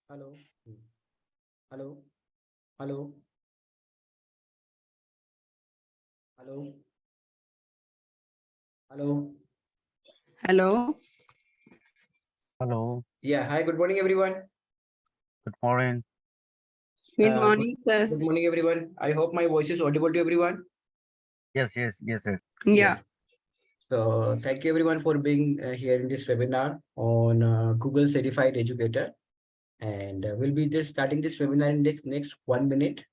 Hello. Hello. Hello. Hello. Hello. Hello. Hello, Yeah. Hi. Good morning, everyone. good morning. Good Uh, good, morning, sir. good morning, everyone. I hope my voice is audible to everyone. Yes, sir. Yeah. Yes. So thank you, everyone, for being here in this webinar on Google Certified Educator. And we'll be just starting this webinar in next 1 minute.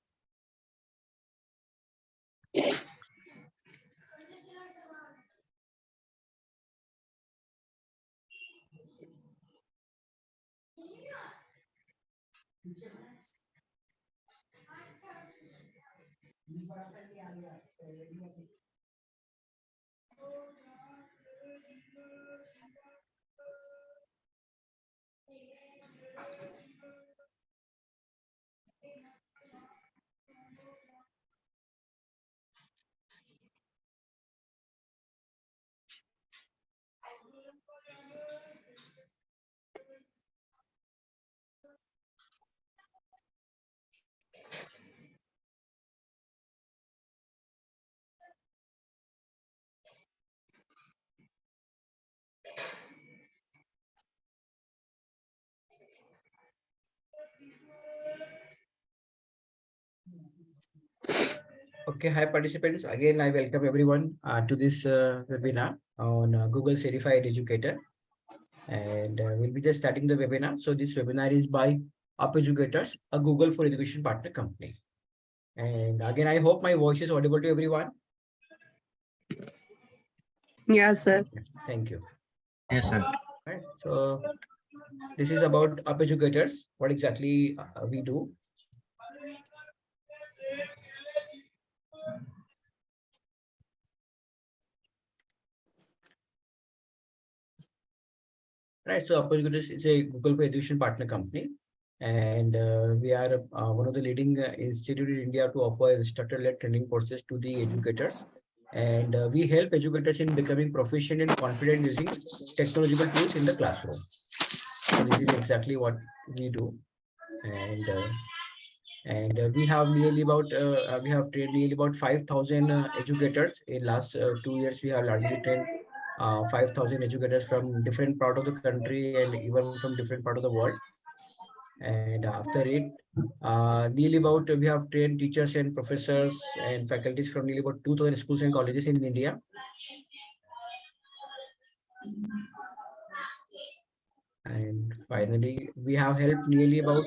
Okay, hi participants. Again, I welcome everyone to this webinar on Google Certified Educator. And we'll be just starting the webinar. So this webinar is by Up Educators, a Google for Education partner company. And again, I hope my voice is audible to everyone. Yes, sir. Thank you. Yes, sir. Right. So this is about Up Educators, what exactly we do. Right. So Up Educators is a Google for Education partner company. And we are one of the leading institute in India to offer instructor-led training courses to the educators. And we help educators in becoming proficient and confident using technological tools in the classroom. So this is exactly what we do. And we have nearly about we have trained nearly about 5,000 educators in last 2 years. We have largely trained 5,000 educators from different part of the country and even from different part of the world. And after it, nearly about we have trained teachers and professors and faculties from nearly about 2,000 schools and colleges in India. And finally, we have helped nearly about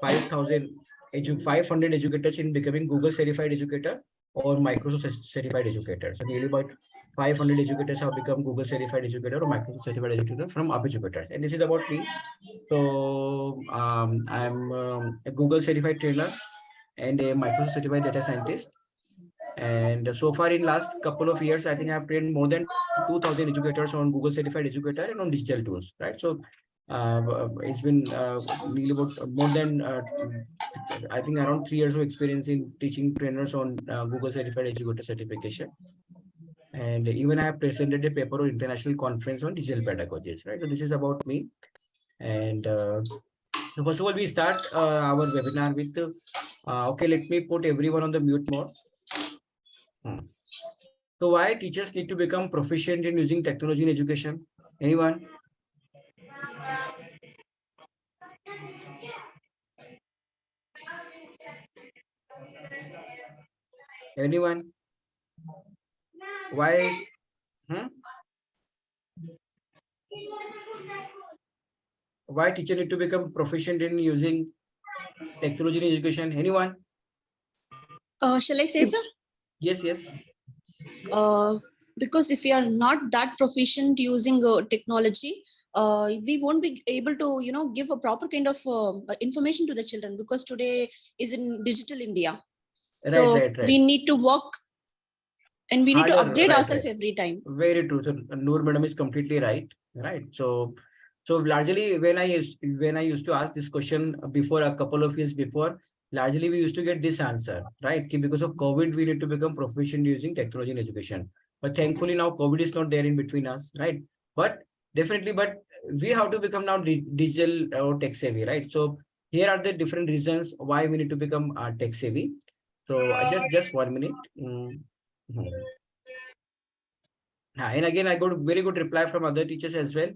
500 educators in becoming Google certified educator or Microsoft certified educator. So nearly about 500 educators have become Google certified educator or Microsoft certified educator from Up Educators. And this is about me. So I'm a Google certified trainer and a Microsoft certified data scientist. And so far in last couple of years, I think I've trained more than 2,000 educators on Google certified educator and on digital tools, right? So it's been nearly about more than I think around 3 years of experience in teaching trainers on Google certified educator certification. And even I have presented a paper on international conference on digital pedagogies, right? So this is about me. And so first of all, we start our webinar with, okay, let me put everyone on the mute mode. So why teachers need to become proficient in using technology in education? Anyone? Anyone? Why? Hmm? Why teacher need to become proficient in using technology in education? Anyone? Shall I say, sir? Yes, yes. Because if we are not that proficient using technology, we won't be able to, give a proper kind of information to the children, because today is in digital India. Right, So right, right. we need to work and we need to Harder, upgrade right, ourselves right. every time. Very true. So Noor madam is completely right. Right. So largely when I used to ask this question before, a couple of years before, largely we used to get this answer, right? Because of COVID, we need to become proficient using technology in education. But thankfully now COVID is not there in between us, right? But definitely, but we have to become now digital or tech savvy, right? So here are the different reasons why we need to become tech savvy. So I just 1 minute. Mhm. And again, I got a very good reply from other teachers as well.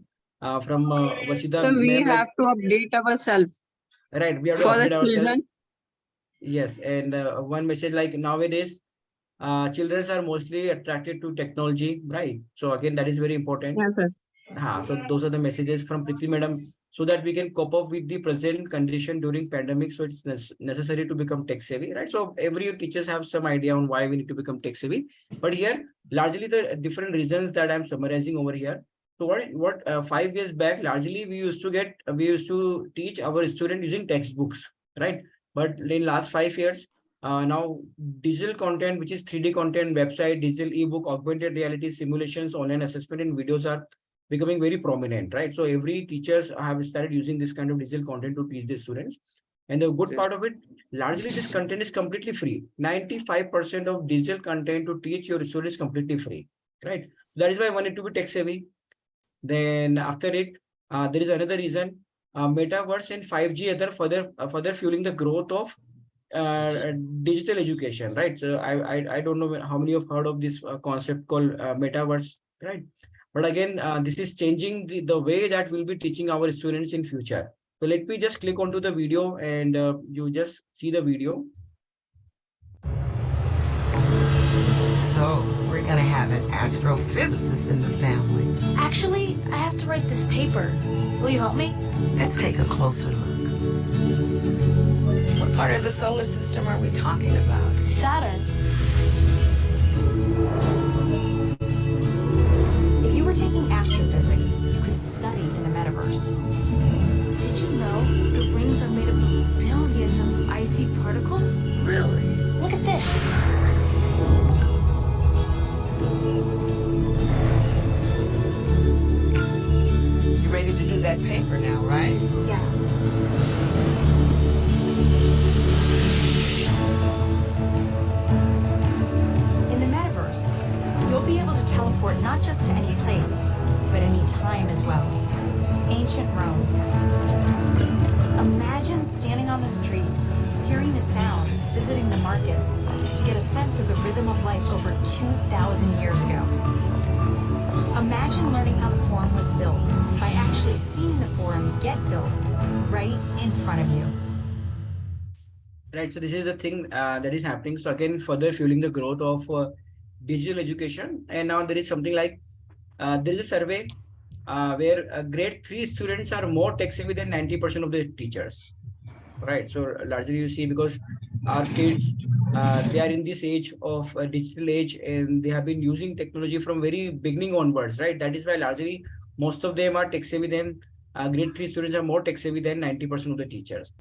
From Vasida So we ma'am, like, have to update ourselves right, we have to for the upgrade ourselves. children. Yes, and one message like nowadays, children are mostly attracted to technology, right? So again, that is very important. Yes, sir. So those are the messages from Priti madam, so that we can cope up with the present condition during pandemic. So it's necessary to become tech savvy, right? So every teachers have some idea on why we need to become tech savvy. But here, largely the different reasons that I'm summarizing over here. So what 5 years back, largely we used to teach our student using textbooks, right? But in last 5 years, now digital content, which is 3D content, website, digital ebook, augmented reality, simulations, online assessment, and videos are becoming very prominent, right? So every teachers have started using this kind of digital content to teach the students. And the good part of it, largely this content is completely free. 95% of digital content to teach your students is completely free, right? That is why I want it to be tech savvy. Then after it, there is another reason, metaverse and 5G other further fueling the growth of digital education, right? So I don't know how many have heard of this concept called metaverse, right? But again, this is changing the way that we'll be teaching our students in future. So let me just click onto the video and you just see the video. So, we're gonna have an astrophysicist in the family. Actually, I have to write this paper. Will you help me? Let's take a closer look. part of the solar system are we talking about? Saturn. If you were taking astrophysics, you could study in the metaverse. Did you know the rings are made of billions of icy particles? Really? Look at this. You ready to do that paper now, right? Yeah. In the metaverse, you'll be able to teleport not just to any place, but any time as well. Ancient Rome. Imagine standing on the streets, hearing the sounds, visiting the markets, to get a sense of the rhythm of life over 2,000 years ago. Imagine learning how the forum was built by actually seeing the forum get built right in front of you. Right. So this is the thing that is happening. So again, further fueling the growth of digital education. And now there is something like there is a survey where grade 3 students are more tech savvy than 90% of the teachers. Right. So largely you see, because our kids, they are in this age of digital age, and they have been using technology from very beginning onwards. Right. That is why largely most of them are tech savvy than grade 3 students are more tech savvy than 90% of the teachers.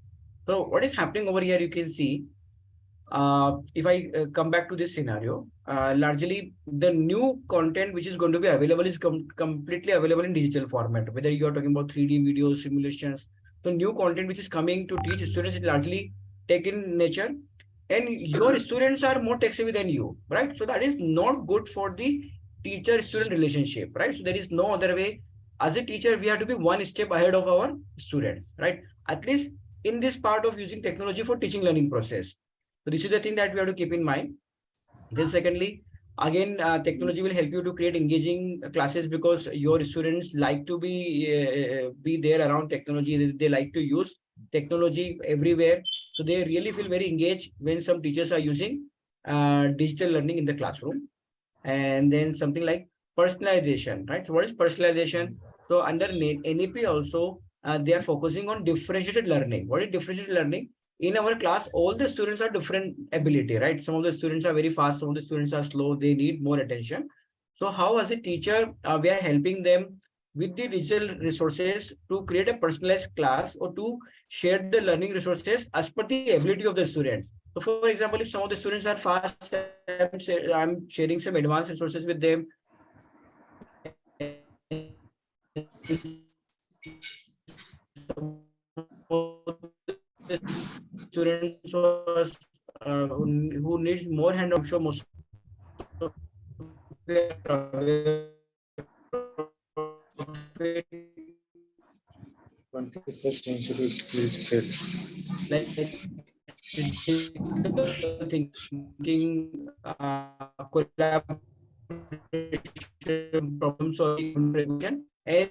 So what is happening over here, you can see, if I come back to this scenario, largely the new content which is going to be available is completely available in digital format, whether you are talking about 3D videos, simulations. The new content which is coming to teach students is largely tech in nature, and your students are more tech savvy than you, right? So that is not good for the teacher-student relationship, right? So there is no other way. As a teacher, we have to be one step ahead of our students, right? At least in this part of using technology for teaching learning process. So this is the thing that we have to keep in mind. Then secondly, again, technology will help you to create engaging classes, because your students like to be there around technology. They like to use technology everywhere. So they really feel very engaged when some teachers are using digital learning in the classroom. And then something like personalization, right? So what is personalization? So under NEP also, they are focusing on differentiated learning. What is differentiated learning? In our class, all the students are different ability, right? Some of the students are very fast, some of the students are slow, they need more attention. So how, as a teacher, we are helping them with the digital resources to create a personalized class, or to share the learning resources as per the ability of the students. So for example, if some of the students are fast, I'm sharing some advanced resources with them. Students who needs more hand, I'm sure most of like thinking, collaboration, problem solving, and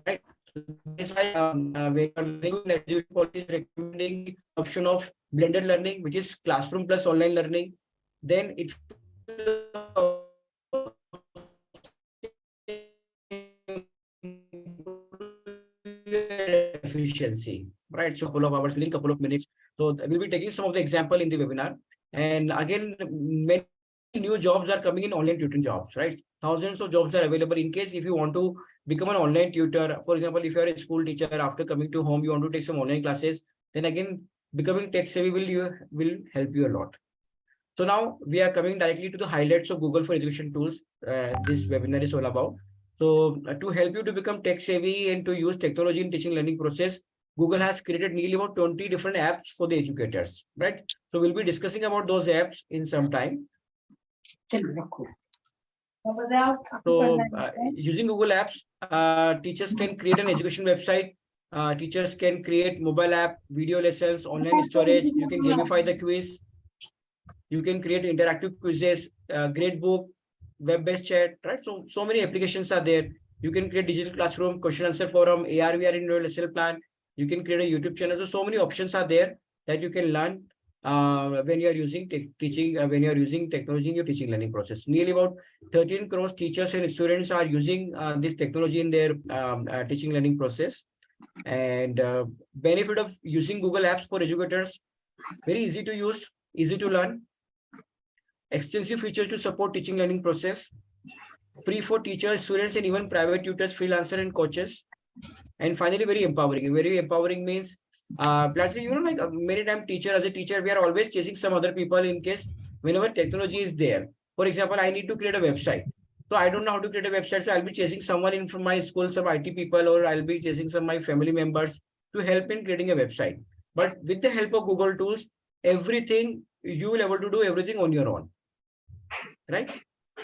right. So that's why when you're learning, education policy is recommending option of blended learning, which is classroom plus online learning. Then it efficiency, right? So couple of hours, within couple of minutes. So we'll be taking some of the example in the webinar. And again, many new jobs are coming in, online tutoring jobs, right? Thousands of jobs are available. In case if you want to become an online tutor, for example, if you are a school teacher, after coming to home, you want to take some online classes, then again, becoming tech savvy will help you a lot. So now we are coming directly to the highlights of Google for Education tools. This webinar is all about. So to help you to become tech savvy and to use technology in teaching learning process, Google has created nearly about 20 different apps for the educators, right? So we'll be discussing about those apps in some time. So using Google Apps, teachers can create an education website. Teachers can create mobile app, video lessons, online storage. You can gamify the quiz. You can create interactive quizzes, grade book, web-based chat, right? So many applications are there. You can create digital classroom, question answer forum, AR, VR in your lesson plan. You can create a YouTube channel. So many options are there that you can learn when you are using when you are using technology in your teaching learning process. Nearly about 13 crores teachers and students are using this technology in their teaching learning process. And benefit of using Google Apps for educators, very easy to use, easy to learn, extensive features to support teaching learning process, free for teachers, students, and even private tutors, freelancer, and coaches. And finally, very empowering. Very empowering means, largely, like many times teacher, as a teacher, we are always chasing some other people in case whenever technology is there. For example, I need to create a website. So I don't know how to create a website. So I'll be chasing someone in from my school, some IT people, or I'll be chasing some of my family members to help in creating a website. But with the help of Google tools, everything you will able to do everything on your own, right?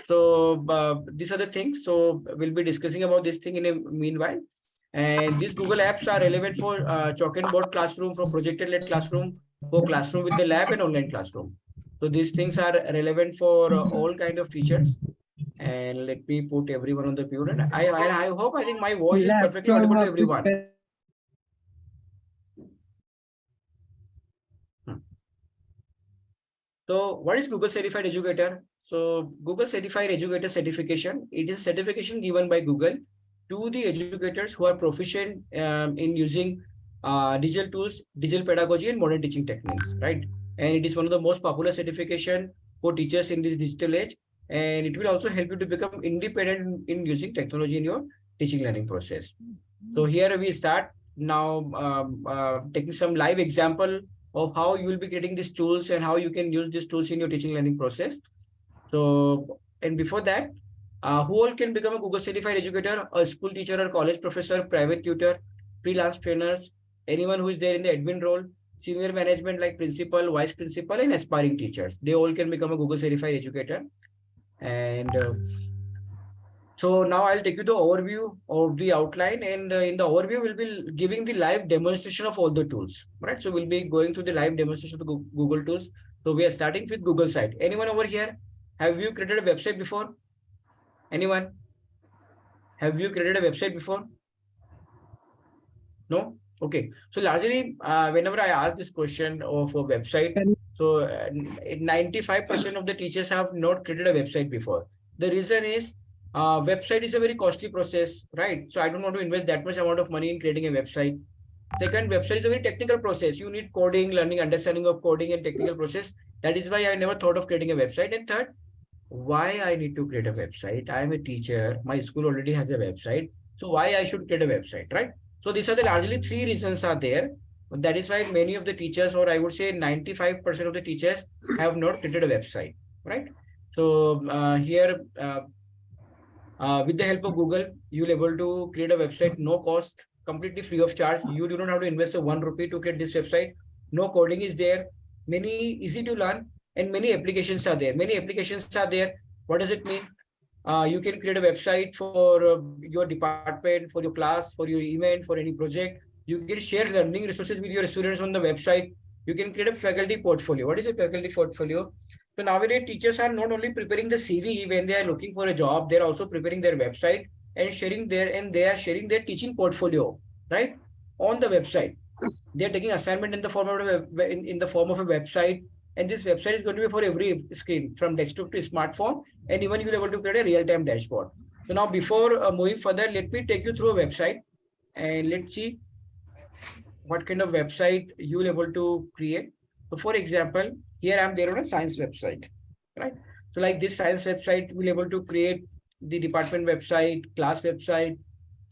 So these are the things. So we'll be discussing about this thing in a meanwhile. And these Google apps are relevant for chalk and board classroom, for projected-led classroom, for classroom with the lab and online classroom. So these things are relevant for all kind of teachers. And let me put everyone on the mute. And I hope, I think my voice is perfectly audible to everyone. So what is Google Certified Educator? So Google Certified Educator certification, it is certification given by Google to the educators who are proficient in using digital tools, digital pedagogy, and modern teaching techniques, right? And it is one of the most popular certification for teachers in this digital age. And it will also help you to become independent in using technology in your teaching learning process. So here we start now taking some live example of how you will be getting these tools and how you can use these tools in your teaching learning process. So, and before that, who all can become a Google certified educator, a school teacher or college professor, private tutor, freelance trainers, anyone who is there in the admin role, senior management like principal, vice principal, and aspiring teachers. They all can become a Google certified educator. And so now I'll take you the overview of the outline, and in the overview, we'll be giving the live demonstration of all the tools, right? So we'll be going through the live demonstration of the Google tools. So we are starting with Google site. Anyone over here? Have you created a website before? Anyone? Have you created a website before? No? Okay. So largely, whenever I ask this question of a website, so 95% of the teachers have not created a website before. The reason is website is a very costly process, right? So I don't want to invest that much amount of money in creating a website. Second, website is a very technical process. You need coding, learning, understanding of coding and technical process. That is why I never thought of creating a website. And third, why I need to create a website? I am a teacher. My school already has a website. So why I should create a website, right? So these are the largely three reasons are there. That is why many of the teachers, or I would say 95% of the teachers, have not created a website, right? So here, with the help of Google, you'll able to create a website, no cost, completely free of charge. You do not have to invest a 1 rupee to create this website. No coding is there. Many easy to learn, and many applications are there. Many applications are there. What does it mean? You can create a website for your department, for your class, for your event, for any project. You can share learning resources with your students on the website. You can create a faculty portfolio. What is a faculty portfolio? So nowadays, teachers are not only preparing the CV when they are looking for a job, they're also preparing their website and they are sharing their teaching portfolio, right? On the website. They're taking assignment in the form of in the form of a website. And this website is going to be for every screen, from desktop to smartphone, and even you'll be able to create a real-time dashboard. So now before moving further, let me take you through a website and let's see what kind of website you will able to create. So for example, here I'm there on a science website, right? So like this science website, we'll able to create the department website, class website.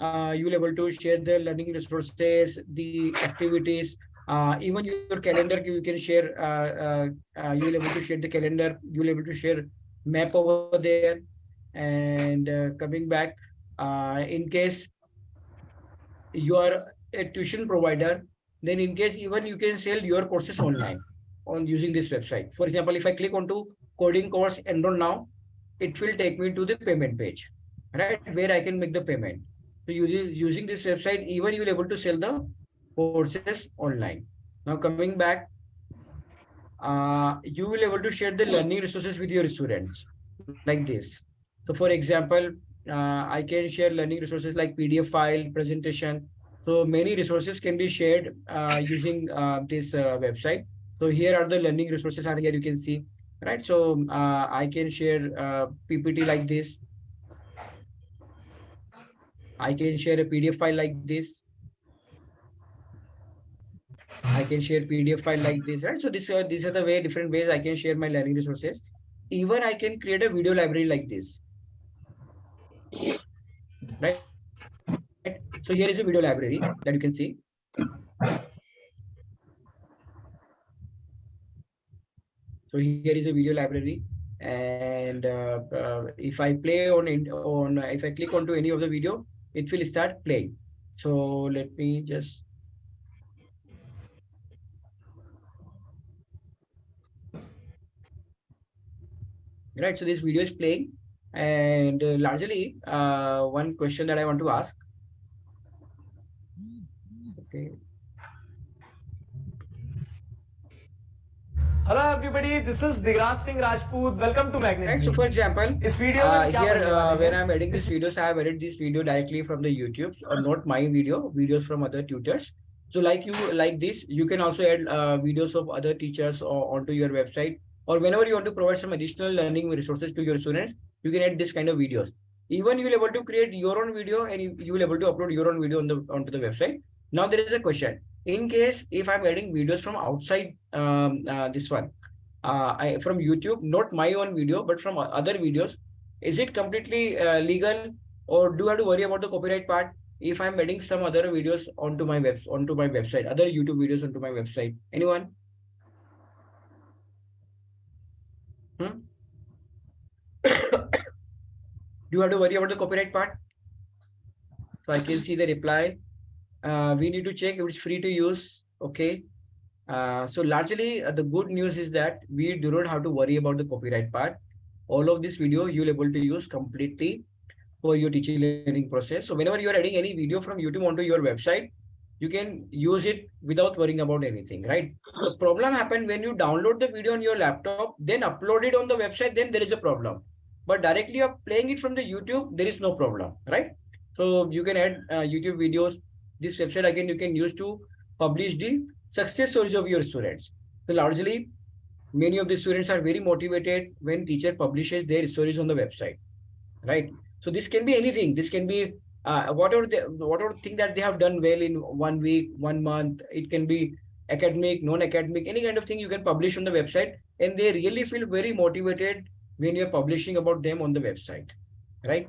You'll able to share the learning resources, the activities, even your calendar. You can share. You'll able to share the calendar. You'll able to share map over there. And coming back, in case you are a tuition provider, then in case even you can sell your courses online on using this website. For example, if I click onto coding course enroll now, it will take me to the payment page, right, where I can make the payment. So using this website, even you will able to sell the courses online. Now coming back, you will able to share the learning resources with your students like this. So for example, I can share learning resources like PDF file, presentation. So many resources can be shared using this website. So here are the learning resources are here, you can see, right? So I can share PPT like this. I can share a PDF file like this. I can share PDF file like this, right? So these are the different ways I can share my learning resources. Even I can create a video library like this, right? So here is a video library that you can see. So here is a video library, and if I play if I click onto any of the video, it will start playing. So let me just right. So this video is playing, and largely one question that I want to ask. Okay. Hello everybody, this is Digraj Singh Rajput. Welcome to Magnet Right. So for Memes. example, इस video में क्या here पढ़ने वाले when हैं? I'm editing these videos, I have edited this video directly from the YouTube, or not my video, videos from other tutors. So like this, you can also add videos of other teachers onto your website, or whenever you want to provide some additional learning resources to your students, you can add this kind of videos. Even you will able to create your own video, and you will able to upload your own video onto the website. Now there is a question: in case if I'm adding videos from outside this one, from YouTube, not my own video, but from other videos, is it completely legal, or do I have to worry about the copyright part if I'm adding some other videos onto my website, other YouTube videos onto my website? Anyone? Hmm? Do you have to worry about the copyright part? So I can see the reply. We need to check if it's free to use. Okay. So largely the good news is that we do not have to worry about the copyright part. All of this video you'll able to use completely for your teaching learning process. So whenever you're adding any video from YouTube onto your website, you can use it without worrying about anything, right? The problem happened when you download the video on your laptop, then upload it on the website, then there is a problem. But directly you're playing it from the YouTube, there is no problem, right? So you can add YouTube videos. This website again you can use to publish the success stories of your students. So largely, many of the students are very motivated when teacher publishes their stories on the website, right? So this can be anything. This can be whatever thing that they have done well in 1 week, 1 month. It can be academic, non-academic, any kind of thing you can publish on the website, and they really feel very motivated when you're publishing about them on the website, right?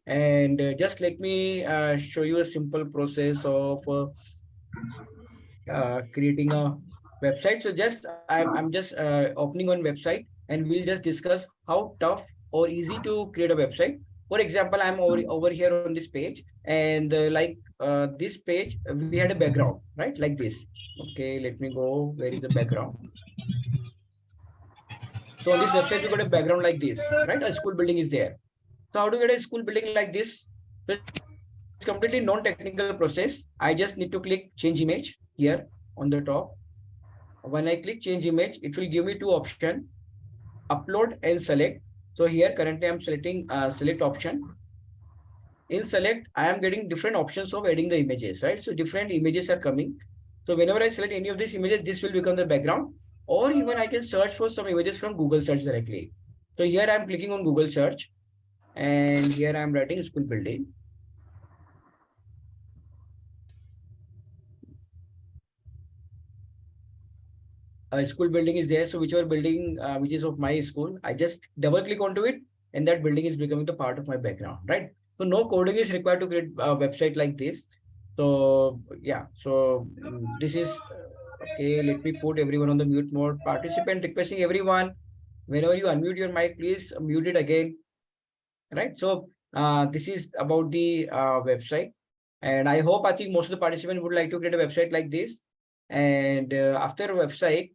And just let me show you a simple process of creating a website. So just I'm just opening one website, and we'll just discuss how tough or easy to create a website. For example, I'm over here on this page, and this page, we had a background, right? Like this. Okay, let me go. Where is the background? So on this website, we got a background like this, right? A school building is there. So how to get a school building like this? So it's completely non-technical process. I just need to click change image here on the top. When I click change image, it will give me two options: upload and select. So here currently I'm selecting select option. In select, I am getting different options of adding the images, right? So different images are coming. So whenever I select any of these images, this will become the background, or even I can search for some images from Google search directly. So here I'm clicking on Google search, and here I'm writing school building. A school building is there. So whichever building which is of my school, I just double click onto it, and that building is becoming the part of my background, right? So no coding is required to create a website like this. So yeah, so this is okay. Let me put everyone on the mute mode. Participant requesting everyone, whenever you unmute your mic, please mute it again, right? So this is about the website, and I hope I think most of the participants would like to create a website like this. And after website,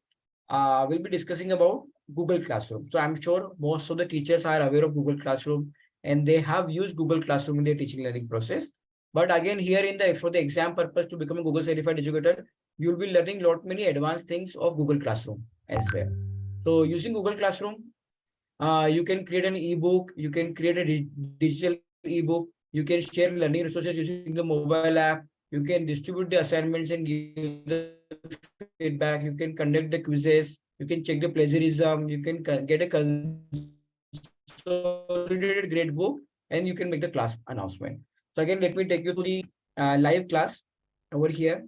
we'll be discussing about Google Classroom. So I'm sure most of the teachers are aware of Google Classroom, and they have used Google Classroom in their teaching learning process. But again, here for the exam purpose to become a Google certified educator, you'll be learning many advanced things of Google Classroom as well. So using Google Classroom, you can create an ebook, you can create a digital ebook, you can share learning resources using the mobile app, you can distribute the assignments and give the feedback, you can conduct the quizzes, you can check the plagiarism, you can get a consolidated grade book, and you can make the class announcement. So again, let me take you to the live class over here.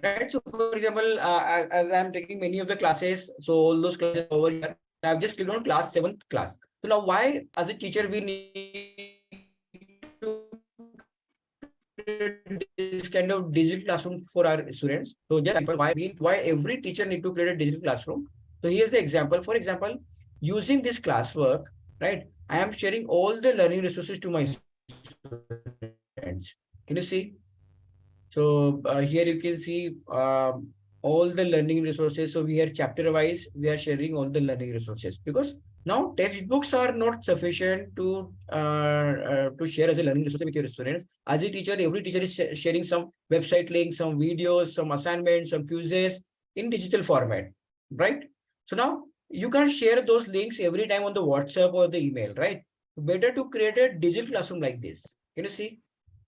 right? So for example, as I'm taking many of the classes, so all those classes over here, I've just clicked on class 7th class. So now why as a teacher we need to create this kind of digital classroom for our students? So just why every teacher need to create a digital classroom. So here's the example. For example, using this classwork, right? I am sharing all the learning resources to my students. Can you see? So here you can see all the learning resources. So we are chapter wise, we are sharing all the learning resources because now textbooks are not sufficient to share as a learning resource with your students. As a teacher, every teacher is sharing some website links, some videos, some assignments, some quizzes in digital format, right? So now you can't share those links every time on the WhatsApp or the email, right? Better to create a digital classroom like this. Can you see?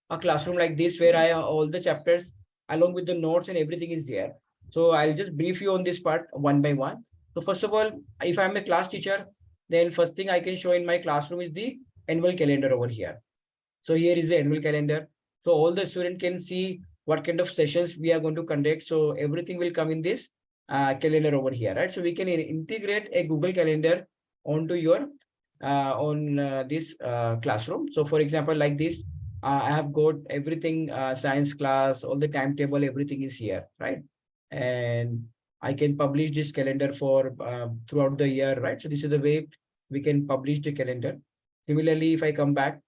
A classroom like this where I all the chapters along with the notes and everything is there. So I'll just brief you on this part one by one. So first of all, if I'm a class teacher, then first thing I can show in my classroom is the annual calendar over here. So here is the annual calendar. So all the student can see what kind of sessions we are going to conduct. So everything will come in this calendar over here, right? So we can integrate a Google Calendar onto your on this classroom. So for example, like this, I have got everything science class, all the timetable, everything is here, right? And I can publish this calendar for throughout the year, right? So this is the way we can publish the calendar. Similarly, if I come back,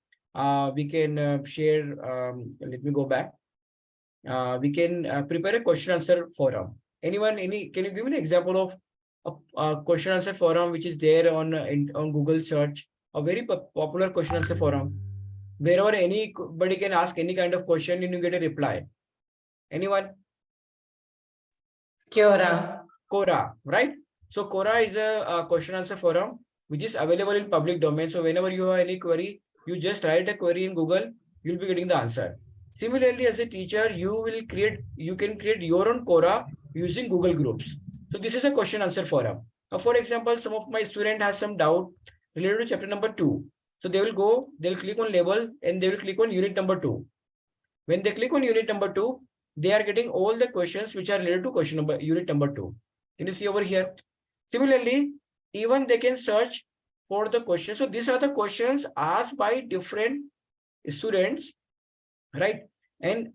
we can share, let me go back. We can prepare a question answer forum. Anyone, can you give me an example of a question answer forum which is there on Google search, a very popular question answer forum, wherever anybody can ask any kind of question and you get a reply. Anyone? Quora, right? So Quora is a question answer forum which is available in public domain. So whenever you have any query, you just write a query in Google, you'll be getting the answer. Similarly, as a teacher, you can create your own Quora using Google Groups. So this is a question answer forum. Now, for example, some of my student has some doubt related to chapter number 2. So they'll click on label and they will click on unit number 2. When they click on unit number 2, they are getting all the questions which are related to unit number 2. Can you see over here? Similarly, even they can search for the questions. So these are the questions asked by different students, right? And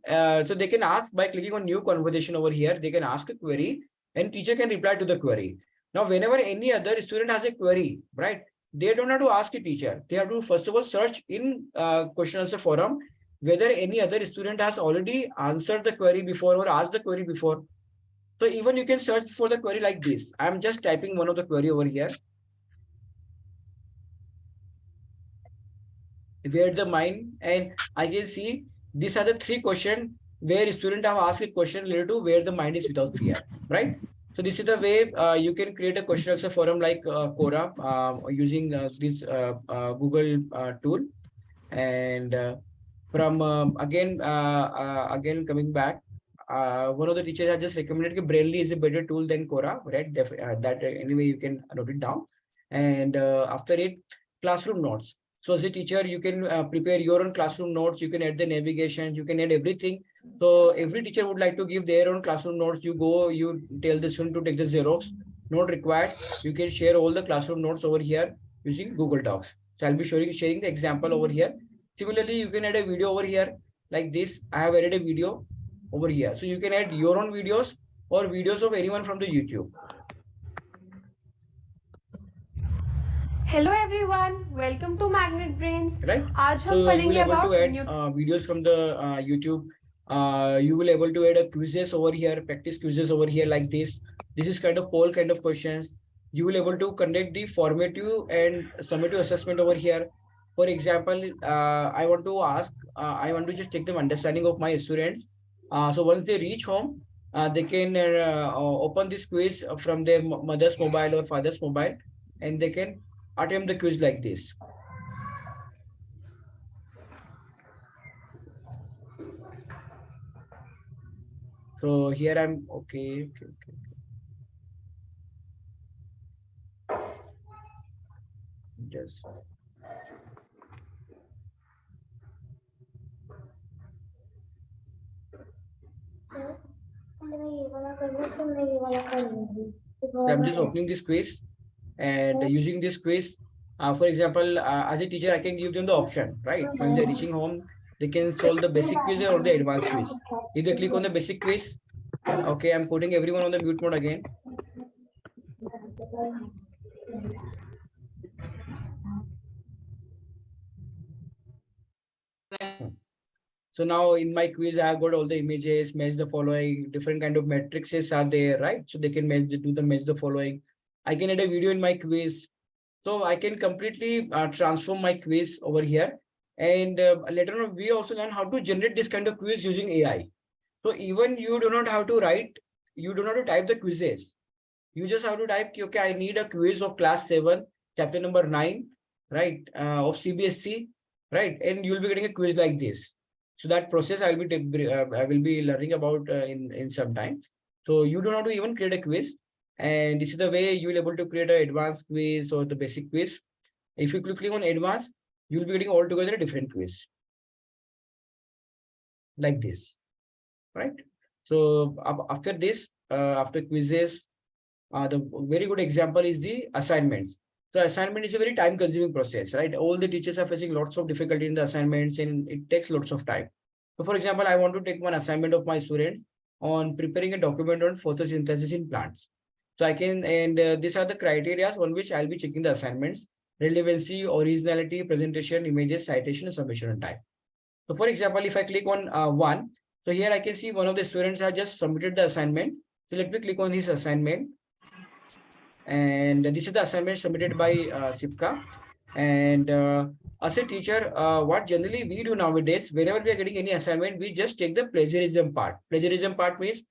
so they can ask by clicking on new conversation over here. They can ask a query and teacher can reply to the query. Now, whenever any other student has a query, right? They don't have to ask a teacher. They have to first of all search in question answer forum whether any other student has already answered the query before or asked the query before. So even you can search for the query like this. I'm just typing one of the query over here. Where the mind, and I can see these are the 3 questions where student have asked a question related to where the mind is without fear, right? So this is the way you can create a question answer forum like Quora using this Google tool. And from again coming back, one of the teachers has just recommended that Brainly is a better tool than Quora, right? That anyway you can note it down. And after it, classroom notes. So as a teacher, you can prepare your own classroom notes. You can add the navigation. You can add everything. So every teacher would like to give their own classroom notes. You go, you tell the student to take the Xerox. Not required. You can share all the classroom notes over here using Google Docs. So I'll be sharing the example over here. Similarly, you can add a video over here like this. I have added a video over here. So you can add your own videos or videos of anyone from the YouTube. Hello everyone, welcome to Magnet Brains. Right? आज हम So you will पढ़ेंगे able about to add videos from the YouTube. You will able to add a quizzes over here, practice quizzes over here like this. This is kind of poll kind of questions. You will able to conduct the formative and summative assessment over here. For example, I want to ask, I want to just take them understanding of my students. So once they reach home, they can open this quiz from their mother's mobile or father's mobile, and they can attempt the quiz like this. So here I'm okay. Just So I'm just opening this quiz and using this quiz. For example, as a teacher, I can give them the option, right? When they're reaching home, they can solve the basic quiz or the advanced quiz. If they click on the basic quiz, okay, I'm putting everyone on the mute mode again. So now in my quiz, I have got all the images, match the following, different kind of matrices are there, right? So they can match the following. I can add a video in my quiz. So I can completely transform my quiz over here. And later on, we also learn how to generate this kind of quiz using AI. So even you do not have to write, you do not have to type the quizzes. You just have to type, okay, I need a quiz of class 7, chapter number 9, right, of CBSC, right? And you'll be getting a quiz like this. So that process I will be learning about in some time. So you don't have to even create a quiz. And this is the way you will able to create an advanced quiz or the basic quiz. If you click on advanced, you will be getting altogether a different quiz. Like this, right? So after this, after quizzes, the very good example is the assignments. So assignment is a very time consuming process, right? All the teachers are facing lots of difficulty in the assignments and it takes lots of time. So for example, I want to take one assignment of my students on preparing a document on photosynthesis in plants. So I can, and these are the criteria on which I'll be checking the assignments: relevancy, originality, presentation, images, citation, and submission on time. So for example, if I click on one, so here I can see one of the students have just submitted the assignment. So let me click on his assignment. And this is the assignment submitted by Sipka. And as a teacher, what generally we do nowadays, whenever we are getting any assignment, we just take the plagiarism part. Plagiarism part means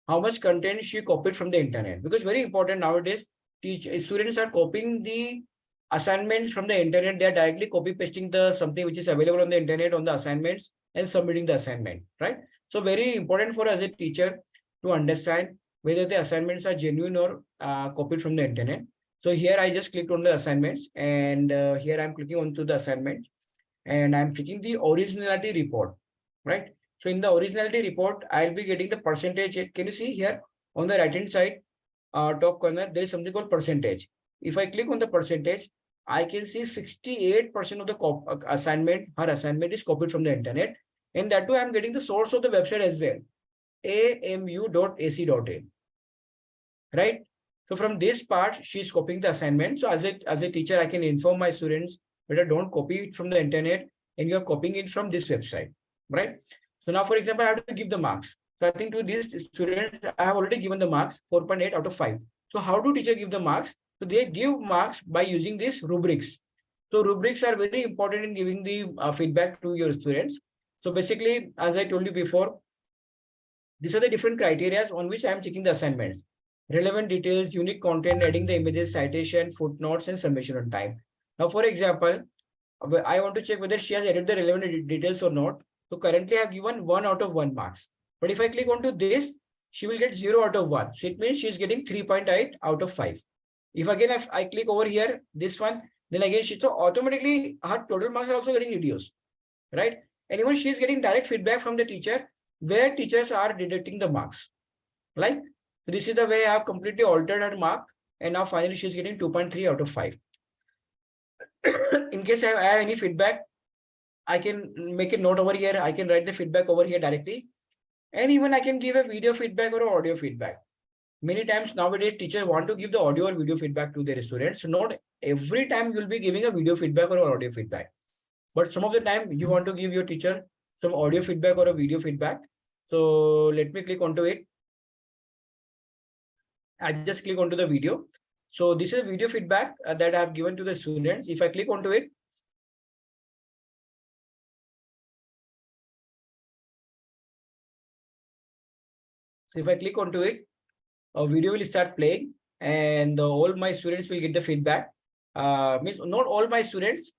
how much content she copied from the internet. Because very important nowadays, students are copying the assignments from the internet. They are directly copy pasting the something which is available on the internet on the assignments and submitting the assignment, right? So very important for us as a teacher to understand whether the assignments are genuine or copied from the internet. So here I just clicked on the assignments, and here I'm clicking onto the assignment, and I'm checking the originality report, right? So in the originality report, I'll be getting the percentage. Can you see here on the right hand side, top corner, there is something called percentage. If I click on the percentage, I can see 68% of the assignment, her assignment is copied from the internet. And that too, I'm getting the source of the website as well, amu.ac.in, right? So from this part, she's copying the assignment. So as a teacher, I can inform my students whether don't copy it from the internet and you're copying it from this website, right? So now, for example, I have to give the marks. So I think to these students, I have already given the marks 4.8 out of 5. So how do teacher give the marks? So they give marks by using these rubrics. So rubrics are very important in giving the feedback to your students. So basically, as I told you before, these are the different criteria on which I am checking the assignments: relevant details, unique content, adding the images, citation, footnotes, and submission on time. Now, for example, I want to check whether she has added the relevant details or not. So currently I have given 1 out of 1 marks. But if I click onto this, she will get 0 out of 1. So it means she is getting 3.8 out of 5. If again, if I click over here, this one, then again, so automatically her total marks are also getting reduced, right? And even she is getting direct feedback from the teacher where teachers are deducting the marks. Like, so this is the way I have completely altered her mark. And now finally she is getting 2.3 out of 5. In case I have any feedback, I can make a note over here. I can write the feedback over here directly. And even I can give a video feedback or audio feedback. Many times nowadays teachers want to give the audio or video feedback to their students. So not every time you'll be giving a video feedback or audio feedback. But some of the time you want to give your teacher some audio feedback or a video feedback. So let me click onto it. I just click onto the video. So this is video feedback that I have given to the students. If I click onto it, so if I click onto it, a video will start playing, and all my students will get the feedback. Means not all my students.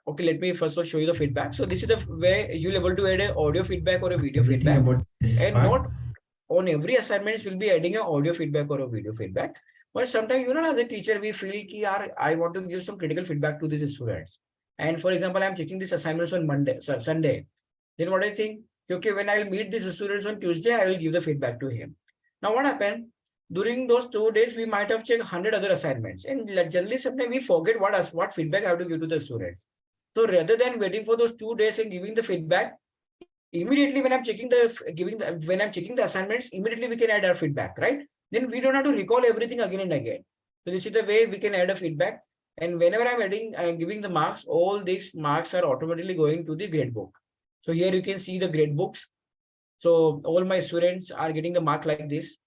Okay, let me first of all show you the feedback. So this is the way you'll able to add an audio feedback or a video feedback, and not on every assignments will be adding an audio feedback or a video feedback. But sometimes, as a teacher, we feel that I want to give some critical feedback to these students. And for example, I'm checking this assignments on Monday, Sunday. Then what I think, Okay, when I'll meet these students on Tuesday, I will give the feedback to him. Now, what happened? During those 2 days, we might have checked 100 other assignments, and generally sometimes we forget what feedback I have to give to the students. So rather than waiting for those 2 days and giving the feedback, immediately when I'm checking when I'm checking the assignments, immediately we can add our feedback, right? Then we don't have to recall everything again and again. So this is the way we can add a feedback. And whenever I'm giving the marks, all these marks are automatically going to the grade book. So here you can see the grade books. So all my students are getting the mark like this.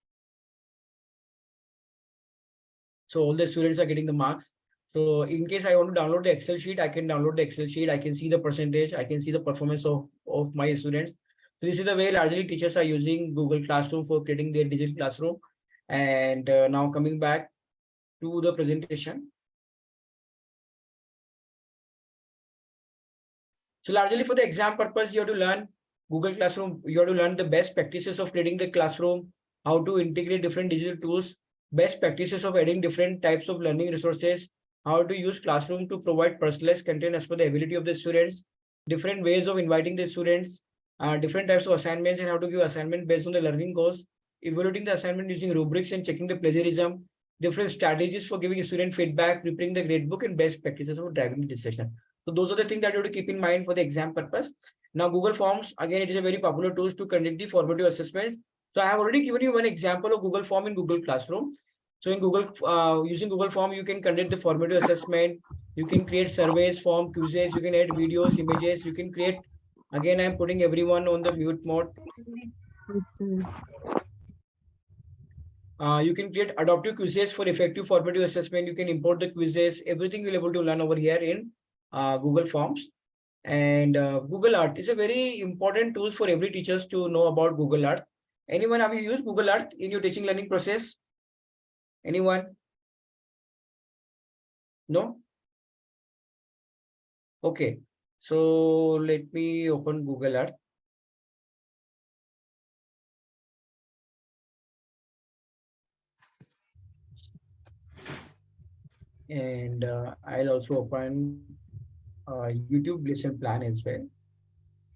So all the students are getting the marks. So in case I want to download the Excel sheet, I can download the Excel sheet. I can see the percentage. I can see the performance of my students. So this is the way largely teachers are using Google Classroom for creating their digital classroom. And now coming back to the presentation. So largely for the exam purpose, you have to learn Google Classroom. You have to learn the best practices of creating the classroom, how to integrate different digital tools, best practices of adding different types of learning resources, how to use Classroom to provide personalized content as per the ability of the students, different ways of inviting the students, different types of assignments and how to give assignment based on the learning goals, evaluating the assignment using rubrics and checking the plagiarism, different strategies for giving student feedback, preparing the gradebook, and best practices for driving the decision. So those are the things that you have to keep in mind for the exam purpose. Now, Google Forms, again, it is a very popular tool to conduct the formative assessments. So I have already given you one example of Google Form in Google Classroom. So in using Google Form, you can conduct the formative assessment. You can create surveys, form, quizzes. You can add videos, images. You can create. Again, I'm putting everyone on the mute mode. You can create adaptive quizzes for effective formative assessment. You can import the quizzes. Everything you'll be able to learn over here in Google Forms. And Google Earth is a very important tool for every teachers to know about Google Earth. Anyone have you used Google Earth in your teaching learning process? Anyone? No? Okay. So let me open Google Earth. And I'll also open YouTube lesson plan as well.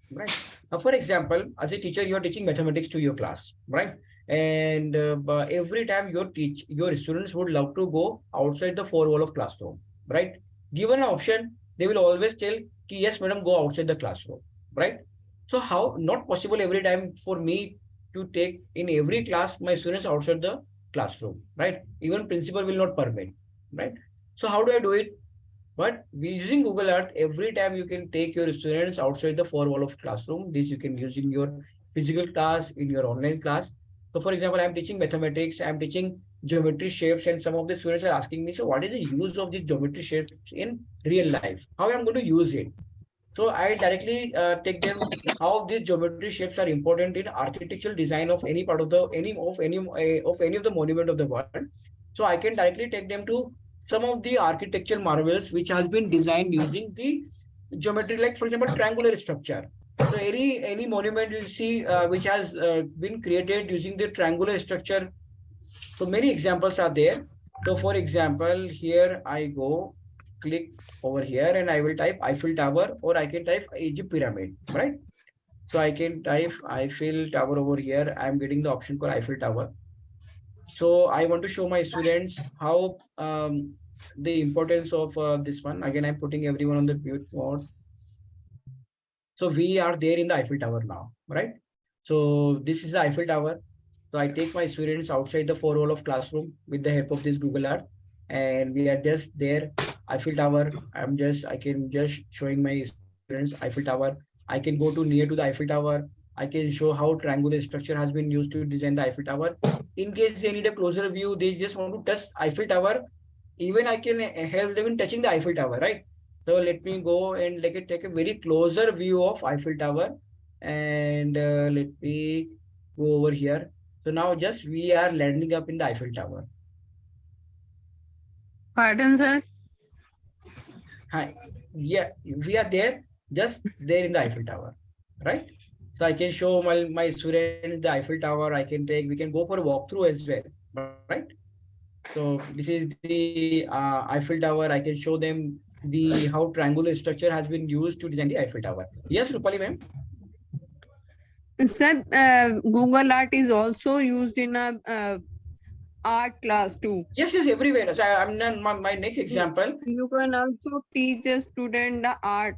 Right. Now, for example, as a teacher, you're teaching mathematics to your class, right? And every time your students would love to go outside the four wall of classroom, right? Given an option, they will always tell, yes, madam, go outside the classroom, right? So how, not possible every time for me to take in every class my students outside the classroom, right? Even principal will not permit, right? So how do I do it? But using Google Earth, every time you can take your students outside the four wall of classroom. This you can use in your physical class, in your online class. So for example, I'm teaching mathematics, I'm teaching geometry shapes, and some of the students are asking me, so what is the use of these geometry shapes in real life? How I'm going to use it? So I directly take them how these geometry shapes are important in architectural design of any part of the any of the monument of the world. So I can directly take them to some of the architectural marvels which has been designed using the geometry, like for example, triangular structure. So any monument you see which has been created using the triangular structure. So many examples are there. So for example, here I go, click over here and I will type Eiffel Tower, or I can type Egypt Pyramid, right? So I can type Eiffel Tower over here. I'm getting the option called Eiffel Tower. So I want to show my students how the importance of this one. Again, I'm putting everyone on the mute mode. So we are there in the Eiffel Tower now, right? So this is the Eiffel Tower. So I take my students outside the four wall of classroom with the help of this Google Earth, and we are just there, Eiffel Tower. I can just showing my students Eiffel Tower. I can go to near to the Eiffel Tower. I can show how triangular structure has been used to design the Eiffel Tower. In case they need a closer view, they just want to touch Eiffel Tower. Even I can help them in touching the Eiffel Tower, right? So let me go and take a very closer view of Eiffel Tower, and let me go over here. So now just we are landing up in the Eiffel Tower. Pardon, sir. Hi, yeah, we are there, just there in the Eiffel Tower, right? So I can show my students the Eiffel Tower. We can go for a walkthrough as well, right? So this is the Eiffel Tower. I can show them how triangular structure has been used to design the Eiffel Tower. Yes, Rupali ma'am. Sir, Google Art is also used in a art class too. Yes, yes, everywhere. So I'm my next example. You can also teach a student the art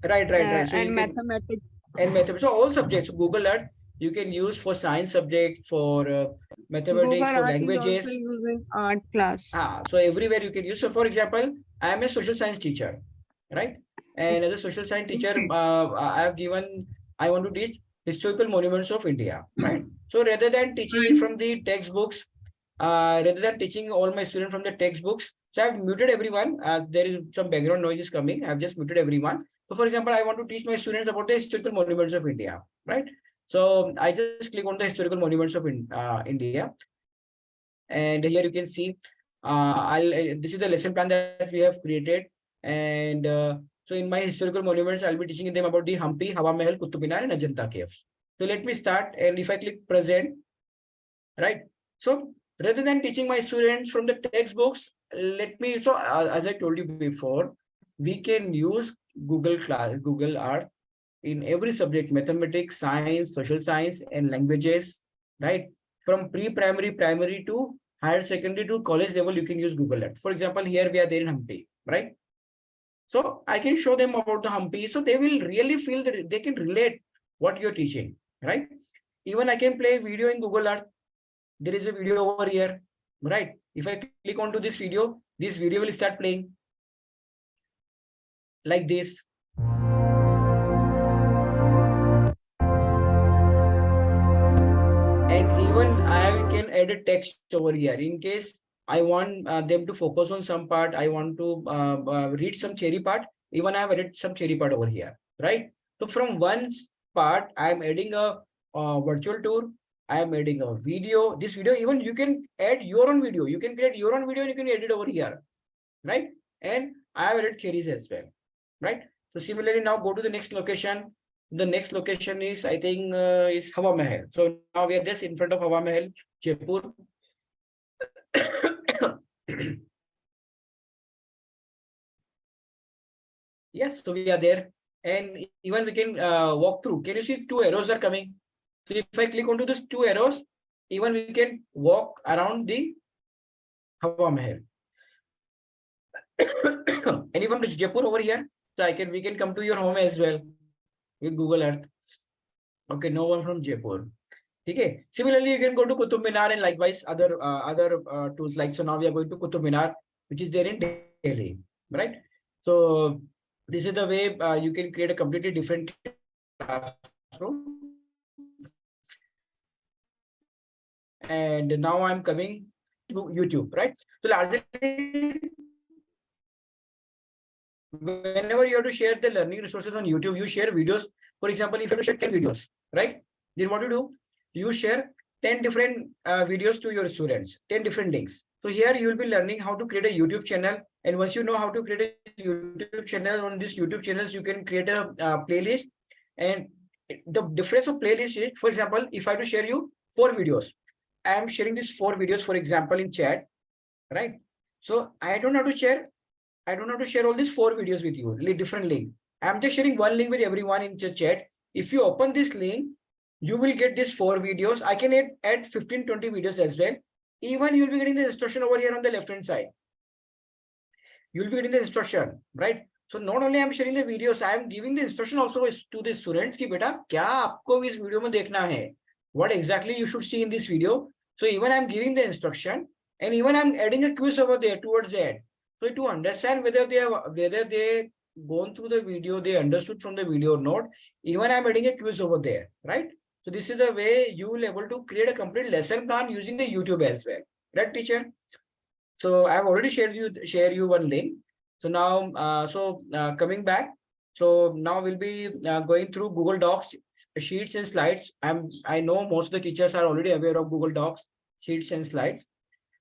Right. So and you can mathematics. and mathematics. So all subjects, Google Earth, you can use for science subject, for Google mathematics, for Art is also languages. used in art class. So everywhere you can use. So for example, I am a social science teacher, right? And as a social science teacher, Okay. I want to teach historical monuments of India, right? So rather than teaching it from the textbooks, rather than teaching all my students from the textbooks, so I've muted everyone as there is some background noise is coming. I've just muted everyone. So for example, I want to teach my students about the historical monuments of India, right? So I just click on the historical monuments of India. And here you can see, this is the lesson plan that we have created. And so in my historical monuments, I'll be teaching them about the Hampi, Hawa Mahal, Qutub Minar, and Ajanta caves. So let me start. And if I click present, right? So rather than teaching my students from the textbooks, let me, so as I told you before, we can use Google Earth in every subject, mathematics, science, social science, and languages, right? From pre-primary, primary to higher secondary to college level, you can use Google Earth. For example, here we are there in Hampi, right? So I can show them about the Hampi. So they will really feel that they can relate what you're teaching, right? Even I can play video in Google Earth. There is a video over here, right? If I click onto this video will start playing like this. And even I can add a text over here in case I want them to focus on some part. I want to read some theory part. Even I have added some theory part over here, right? So from one part, I am adding a virtual tour. I am adding a video. This video, even you can add your own video. You can create your own video and you can edit over here, right? And I have added theories as well, right? So similarly, now go to the next location. The next location is, I think, is Hawa Mahal. So now we are just in front of Hawa Mahal, Jaipur. Yes, so we are there. And even we can walk through. Can you see two arrows are coming? So if I click onto these two arrows, even we can walk around the Hawa Mahal. Anyone to Jaipur over here? So we can come to your home as well with Google Earth. Okay, no one from Jaipur. Okay. Similarly, you can go to Qutub Minar and likewise other tools like, so now we are going to Qutub Minar, which is there in Delhi, right? So this is the way you can create a completely different classroom. And now I'm coming to YouTube, right? So largely, whenever you have to share the learning resources on YouTube, you share videos. For example, if you have to share 10 videos, right? Then what do? You share 10 different videos to your students, 10 different links. So here you will be learning how to create a YouTube channel. And once you know how to create a YouTube channel, on this YouTube channels, you can create a playlist. And the difference of playlist is, for example, if I have to share you 4 videos, I am sharing these 4 videos, for example, in chat, right? So I don't have to share all these 4 videos with you, different link. I'm just sharing one link with everyone in the chat. If you open this link, you will get these 4 videos. I can add 15, 20 videos as well. Even you'll be getting the instruction over here on the left hand side. You'll be getting the instruction, right? So not only I'm sharing the videos, I am giving the instruction also to the students कि बेटा क्या आपको इस video में देखना है, what exactly you should see in this video. So even I'm giving the instruction, and even I'm adding a quiz over there towards the end. So to understand whether they gone through the video, they understood from the video or not, even I'm adding a quiz over there, right? So this is the way you will able to create a complete lesson plan using the YouTube as well, right, teacher? So I've already share you one link. So now, coming back, so now we'll be going through Google Docs, sheets and slides. I know most of the teachers are already aware of Google Docs, sheets and slides.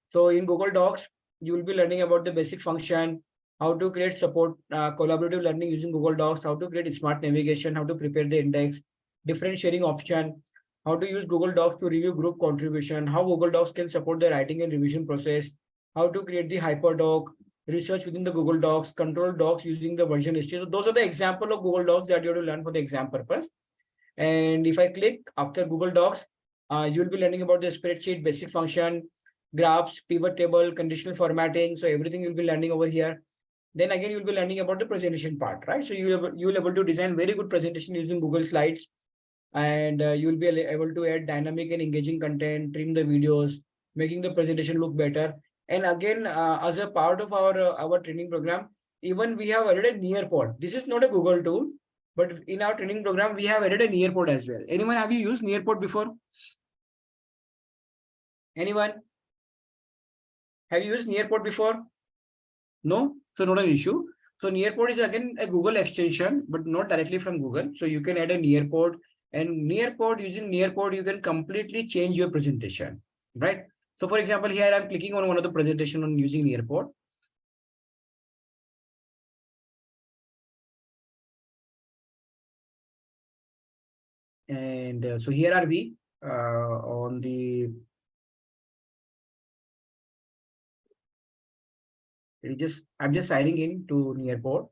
So in Google Docs, you will be learning about the basic function, how to create support collaborative learning using Google Docs, how to create smart navigation, how to prepare the index, different sharing option, how to use Google Docs to review group contribution, how Google Docs can support the writing and revision process, how to create the hyperdoc, research within the Google Docs, control docs using the version history. So those are the example of Google Docs that you have to learn for the exam purpose. And if I click after Google Docs, you will be learning about the spreadsheet, basic function, graphs, pivot table, conditional formatting. So everything you'll be learning over here. Then again, you'll be learning about the presentation part, right? So you will able to design very good presentation using Google Slides, and you will be able to add dynamic and engaging content, trim the videos, making the presentation look better. And again, as a part of our training program, even we have added a Nearpod. This is not a Google tool, but in our training program, we have added a Nearpod as well. Anyone have you used Nearpod before? Anyone? Have you used Nearpod before? No? So not an issue. So Nearpod is again a Google extension, but not directly from Google. So you can add a Nearpod, and Nearpod, using Nearpod, you can completely change your presentation, right? So for example, here I'm clicking on one of the presentation on using Nearpod. And so here are we on the I'm just signing in to Nearpod.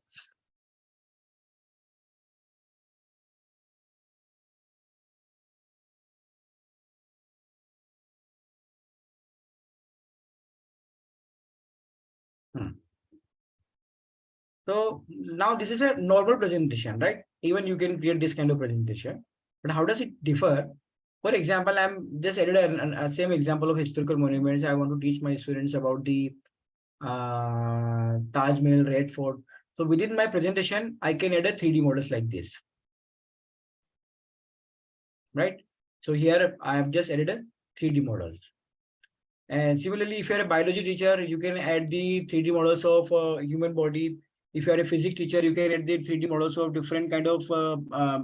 So now this is a normal presentation, right? Even you can create this kind of presentation, but how does it differ? For example, I'm just added a same example of historical monuments. I want to teach my students about the Taj Mahal, Red Fort. So within my presentation, I can add a 3D models like this, right? So here I have just added a 3D models. And similarly, if you're a biology teacher, you can add the 3D models of human body. If you're a physics teacher, you can add the 3D models of different kind of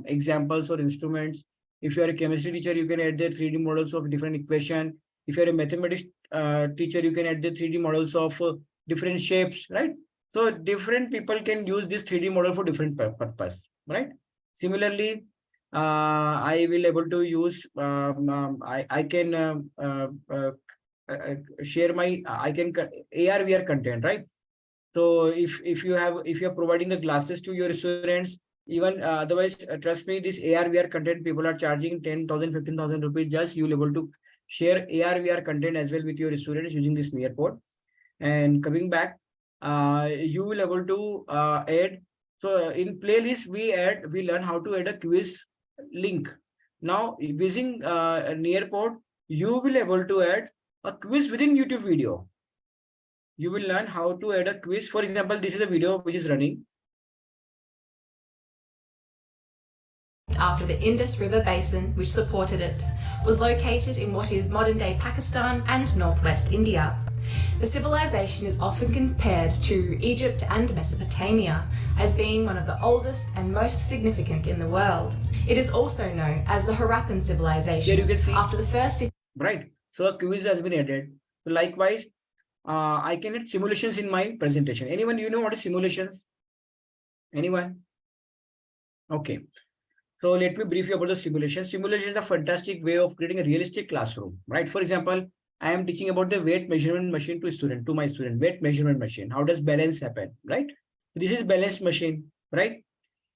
examples or instruments. If you're a chemistry teacher, you can add the 3D models of different equation. If you're a mathematics teacher, you can add the 3D models of different shapes, right? So different people can use this 3D model for different purpose, right? Similarly, I will able to use, I can share my I can AR VR content, right? So if you're providing the glasses to your students, even otherwise, trust me, this AR VR content people are charging 10,000 15,000 rupees. Just you'll able to share AR VR content as well with your students using this Nearpod. And coming back, you will able to add. So in playlist we learn how to add a quiz link. Now using Nearpod, you will able to add a quiz within YouTube video. You will learn how to add a quiz. For example, this is a video which is running. After the Indus River Basin, which supported it, was located in what is modern-day Pakistan and northwest India. The civilization is often compared to Egypt and Mesopotamia as being one of the oldest and most significant in the world. It is also known as the Harappan civilization. Here you can see. After the first... Right. So a quiz has been added. So likewise, I can add simulations in my presentation. Anyone, you know what is simulations? Anyone? Okay. So let me brief you about the simulation. Simulation is a fantastic way of creating a realistic classroom, right? For example, I am teaching about the weight measurement machine to my student, weight measurement machine. How does balance happen, right? This is balance machine, right?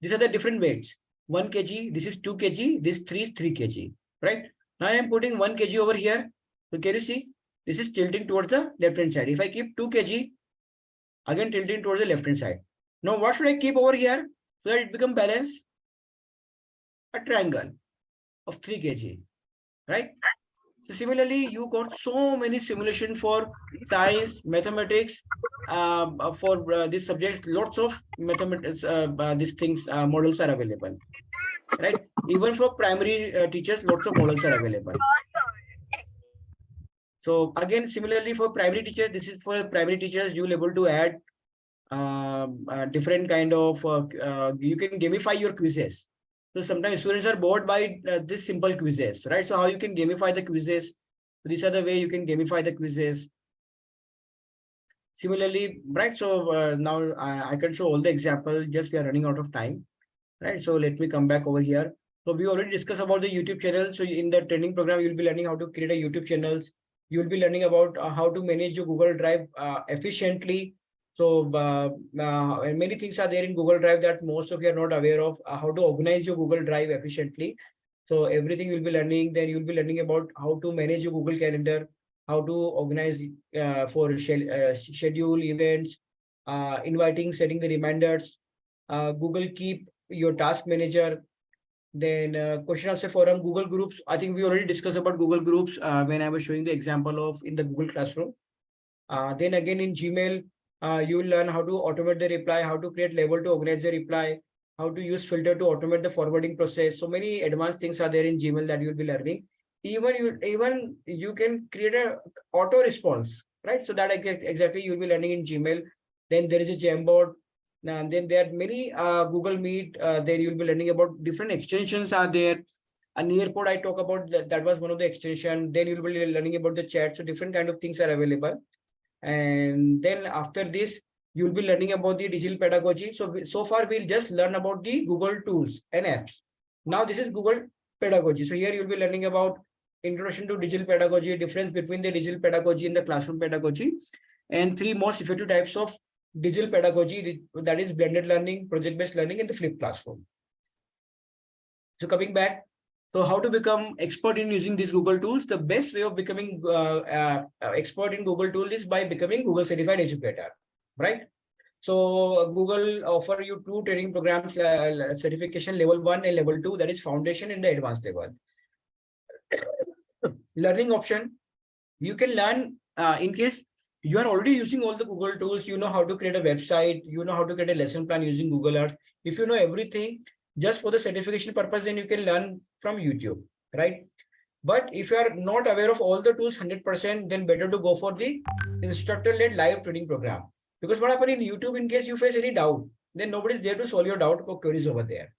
These are the different weights. 1 kg, this is 2 kg, this 3 is 3 kg, right? Now I am putting 1 kg over here. So can you see? This is tilting towards the left-hand side. If I keep 2 kg, again tilting towards the left-hand side. Now what should I keep over here so that it become balanced? A triangle of 3 kg, right? So similarly, you got so many simulation for science, mathematics, for these subjects, lots of mathematics, these things, models are available, right? Even for primary teachers, lots of models are available. So again, similarly for primary teachers, this is for primary teachers, you will able to add different kind of, you can gamify your quizzes. So sometimes students are bored by this simple quizzes, right? So how you can gamify the quizzes? These are the way you can gamify the quizzes. Similarly, right? So now I can show all the example, just we are running out of time, right? So let me come back over here. So we already discussed about the YouTube channel. So in the training program, you'll be learning how to create a YouTube channels. You will be learning about how to manage your Google Drive efficiently. So many things are there in Google Drive that most of you are not aware of, how to organize your Google Drive efficiently. So everything you'll be learning. Then you'll be learning about how to manage your Google Calendar, how to organize for schedule events, inviting, setting the reminders, Google Keep, your task manager. Then question answer forum, Google Groups. I think we already discussed about Google Groups when I was showing the example of in the Google Classroom. Then again in Gmail, you will learn how to automate the reply, how to create label to organize the reply, how to use filter to automate the forwarding process. So many advanced things are there in Gmail that you will be learning. Even you can create a auto response, right? So that exactly you will be learning in Gmail. Then there is a Jamboard. And then there are many Google Meet. There you will be learning about different extensions are there. A Nearpod I talk about that was one of the extension. Then you will be learning about the chat. So different kind of things are available. And then after this, you'll be learning about the digital pedagogy. So far we'll just learn about the Google tools and apps. Now this is Google pedagogy. So here you'll be learning about introduction to digital pedagogy, difference between the digital pedagogy and the classroom pedagogy, and 3 most effective types of digital pedagogy, that is blended learning, project-based learning, and the flipped classroom. So coming back, so how to become expert in using these Google tools? The best way of becoming expert in Google tool is by becoming Google certified educator, right? So Google offer you 2 training programs, certification level 1 and level 2, that is foundation and the advanced level. Learning option, you can learn in case you are already using all the Google tools, you know how to create a website, you know how to create a lesson plan using Google Earth. If you know everything, just for the certification purpose, then you can learn from YouTube, right? But if you are not aware of all the tools 100%, then better to go for the instructor-led live training program. Because what happens in YouTube, in case you face any doubt, then nobody is there to solve your doubt or queries over there,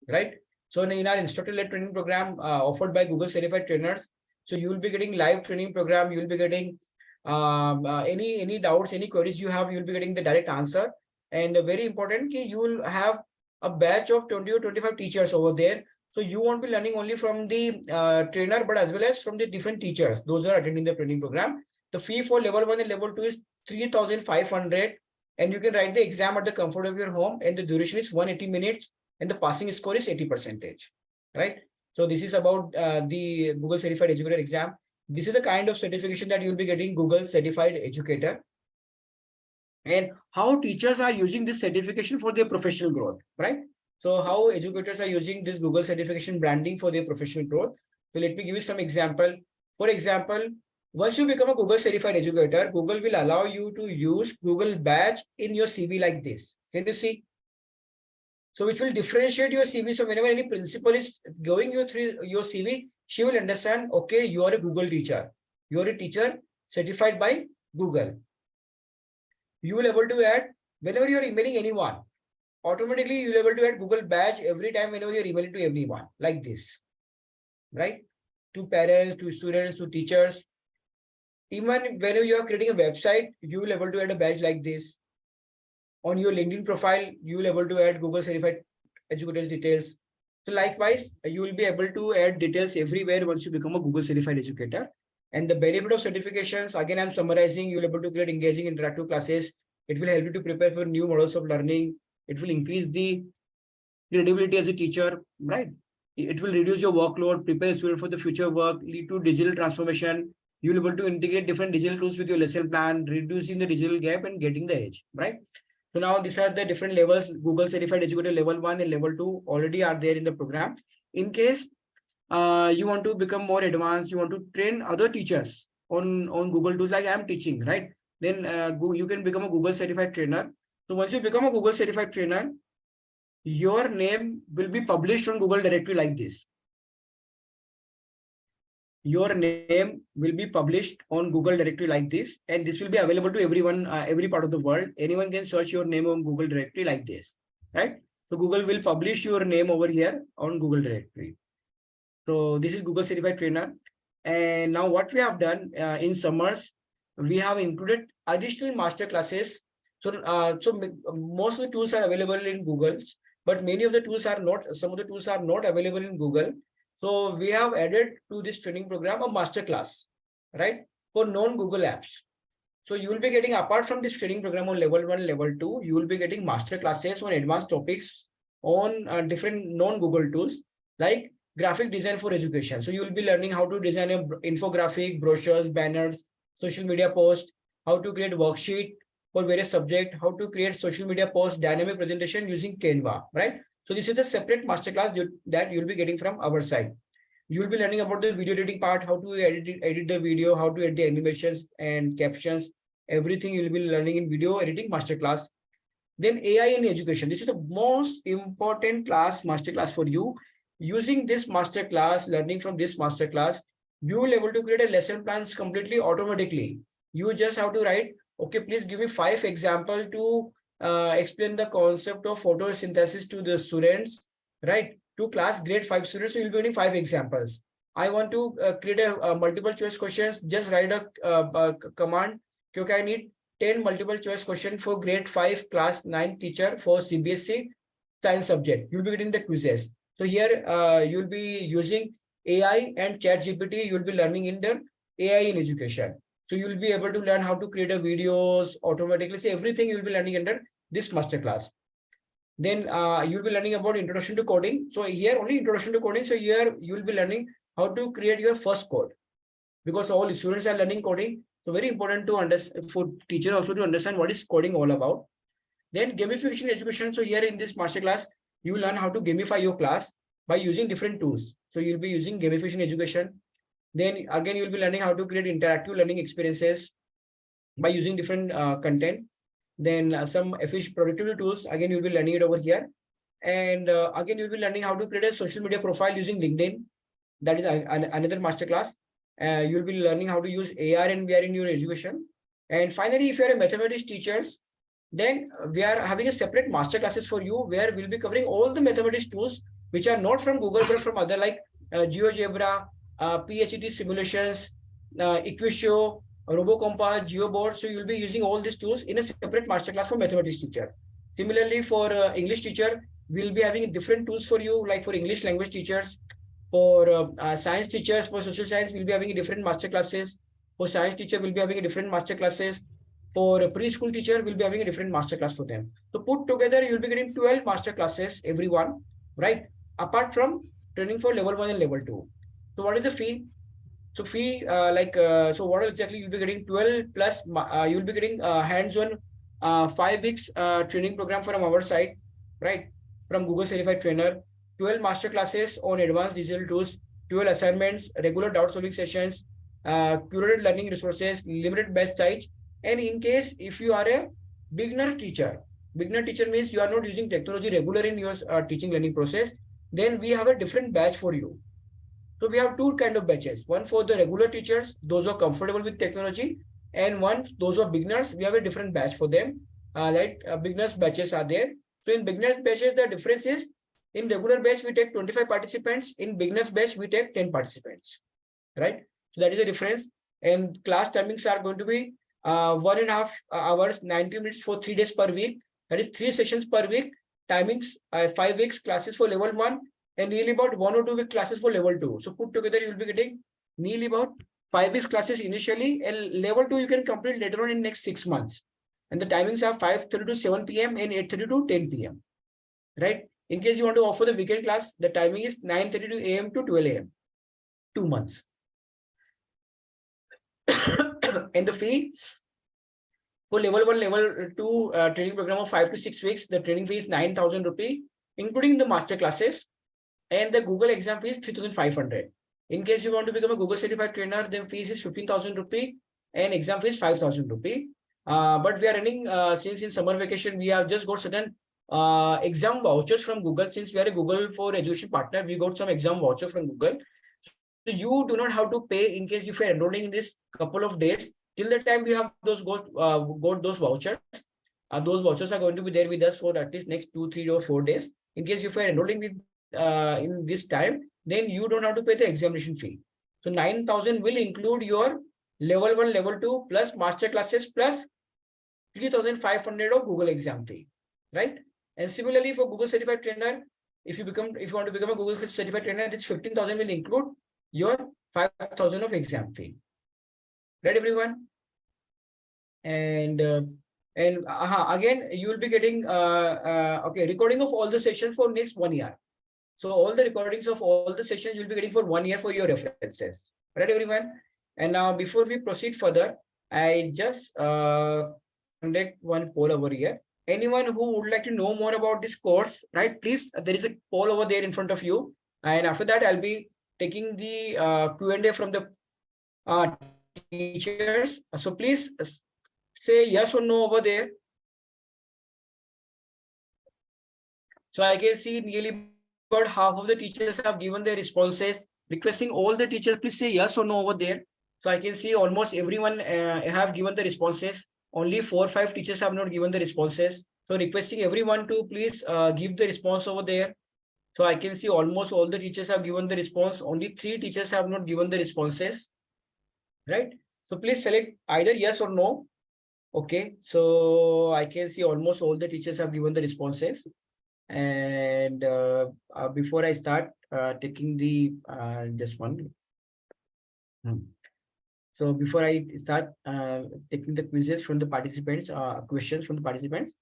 right? So in our instructor-led training program offered by Google certified trainers, so you will be getting live training program, you will be getting any doubts, any queries you have, you will be getting the direct answer. And very important, you will have a batch of 20 or 25 teachers over there. So you won't be learning only from the trainer, but as well as from the different teachers. Those are attending the training program. The fee for level 1 and level 2 is 3,500, and you can write the exam at the comfort of your home, and the duration is 180 minutes, and the passing score is 80%, right? So this is about the Google Certified Educator exam. This is the kind of certification that you'll be getting, Google Certified Educator. And how teachers are using this certification for their professional growth, right? So how educators are using this Google certification branding for their professional growth. So let me give you some example. For example, once you become a Google certified educator, Google will allow you to use Google badge in your CV like this. Can you see? So which will differentiate your CV. So whenever any principal is going you through your CV, she will understand, okay, you are a Google teacher. You are a teacher certified by Google. You will able to add, whenever you are emailing anyone, automatically you will able to add Google badge every time whenever you are emailing to everyone like this, right? To parents, to students, to teachers. Even whenever you are creating a website, you will able to add a badge like this. On your LinkedIn profile, you will able to add Google certified educators details. So likewise, you will be able to add details everywhere once you become a Google certified educator. And the benefit of certifications, again, I'm summarizing, you'll be able to create engaging interactive classes. It will help you to prepare for new models of learning. It will increase the credibility as a teacher, right? It will reduce your workload, prepare students for the future work, lead to digital transformation. You'll be able to integrate different digital tools with your lesson plan, reducing the digital gap and getting the edge, right? So now these are the different levels. Google Certified Educator level 1 and level 2 already are there in the program. In case you want to become more advanced, you want to train other teachers on Google tools like I'm teaching, right? Then you can become a Google certified trainer. So once you become a Google certified trainer, your name will be published on Google directory like this. Your name will be published on Google directory like this, and this will be available to everyone, every part of the world. Anyone can search your name on Google directory like this, right? So Google will publish your name over here on Google directory. So this is Google certified trainer. And now what we have done in summers, we have included additional master classes. So, most of the tools are available in Google's, but many of the tools are not, some of the tools are not available in Google. So we have added to this training program a master class, right? For non-Google apps. So you will be getting, apart from this training program on level 1, level 2, you will be getting master classes on advanced topics on different non-Google tools like graphic design for education. So you will be learning how to design a infographic, brochures, banners, social media posts, how to create worksheet for various subjects, how to create social media posts, dynamic presentation using Canva, right? So this is a separate masterclass that you'll be getting from our side. You will be learning about the video editing part, how to edit the video, how to edit the animations and captions, everything you will be learning in video editing masterclass. Then AI in education. This is the most important masterclass for you. Using this masterclass, learning from this masterclass, you will be able to create a lesson plans completely automatically. You just have to write, okay, please give me 5 examples to explain the concept of photosynthesis to the students, right? To class grade 5 students, so you'll be getting 5 examples. I want to create a multiple choice questions. Just write a command. Okay, I need 10 multiple choice question for grade 5 class 9 teacher for CBSE science subject. You'll be getting the quizzes. So here you'll be using AI and chat GPT. You'll be learning in the AI in education. So you'll be able to learn how to create a videos automatically. So everything you'll be learning under this masterclass. Then you'll be learning about introduction to coding. So here only introduction to coding. So here you'll be learning how to create your first code, because all students are learning coding. So very important to understand for teachers also to understand what is coding all about. Then gamification education. So here in this masterclass, you will learn how to gamify your class by using different tools. So you'll be using gamification education. Then again, you'll be learning how to create interactive learning experiences by using different content. Then some efficient productivity tools. Again, you'll be learning it over here. And again, you'll be learning how to create a social media profile using LinkedIn. That is another masterclass. You'll be learning how to use AR and VR in your education. And finally, if you're a mathematics teachers, then we are having a separate master classes for you where we'll be covering all the mathematics tools which are not from Google but from other like GeoGebra, PhD simulations, Equishow, RoboCompass, GeoBoard. So you'll be using all these tools in a separate masterclass for mathematics teacher. Similarly, for English teacher, we'll be having different tools for you, like for English language teachers. For science teachers, for social science, we'll be having different master classes. For science teacher, we'll be having different master classes. For a preschool teacher, we'll be having a different master class for them. So put together, you'll be getting 12 master classes, everyone, right? Apart from training for level 1 and level 2. So what is the fee? So fee, so what exactly you'll be getting 12 plus, you'll be getting hands-on 5 weeks training program from our side, right? From Google Certified Trainer, 12 master classes on advanced digital tools, 12 assignments, regular doubt solving sessions, curated learning resources, limited batch size. And in case if you are a beginner teacher means you are not using technology regular in your teaching learning process, then we have a different batch for you. So we have 2 kind of batches. One for the regular teachers, those who are comfortable with technology, and one those who are beginners, we have a different batch for them. Beginners batches are there. So in beginners batches, the difference is in regular batch we take 25 participants. In beginners batch we take 10 participants, right? So that is the difference. And class timings are going to be 1.5 hours, 90 minutes for 3 days per week. That is 3 sessions per week. Timings 5 weeks classes for level 1 and nearly about 1 or 2 week classes for level 2. So put together you will be getting nearly about 5 weeks classes initially, and level 2 you can complete later on in next 6 months. And the timings are 5:30 to 7 p.m. and 8:30 to 10 p.m. Right? In case you want to offer the weekend class, the timing is 9:30 a.m. to 12 a.m. 2 months. And the fee for level 1, level 2 training program of 5 to 6 weeks, the training fee is 9,000 rupees, including the master classes, and the Google exam fee is 3,500. In case you want to become a Google certified trainer, then fees is 15,000 rupees and exam fee is 5,000 rupees. But we are running since in summer vacation, we have just got certain exam vouchers from Google. Since we are a Google for Education partner, we got some exam voucher from Google. So you do not have to pay in case if you're enrolling in this couple of days. Till the time we have those got those vouchers. Those vouchers are going to be there with us for at least next 2, 3 or 4 days. In case if you're enrolling with in this time, then you don't have to pay the examination fee. So 9,000 will include your level 1, level 2 plus master classes plus 3,500 of Google exam fee, right? And similarly for Google certified trainer, if you want to become a Google certified trainer, this 15,000 will include your 5,000 of exam fee, right, everyone? And again, you will be getting recording of all the sessions for next 1 year. So all the recordings of all the sessions you'll be getting for 1 year for your references. Right, everyone? And now before we proceed further, I just conduct one poll over here. Anyone who would like to know more about this course, right? Please, there is a poll over there in front of you. And after that, I'll be taking the Q&A from the teachers. So please say yes or no over there. So I can see nearly about half of the teachers have given their responses. Requesting all the teachers, please say yes or no over there. So I can see almost everyone have given the responses. Only 4 or 5 teachers have not given the responses. So requesting everyone to please give the response over there. So I can see almost all the teachers have given the response. Only 3 teachers have not given the responses. Right? So please select either yes or no. Okay. So I can see almost all the teachers have given the responses. And before I start taking the just one. So before I start taking the quizzes from the participants, questions from the participants,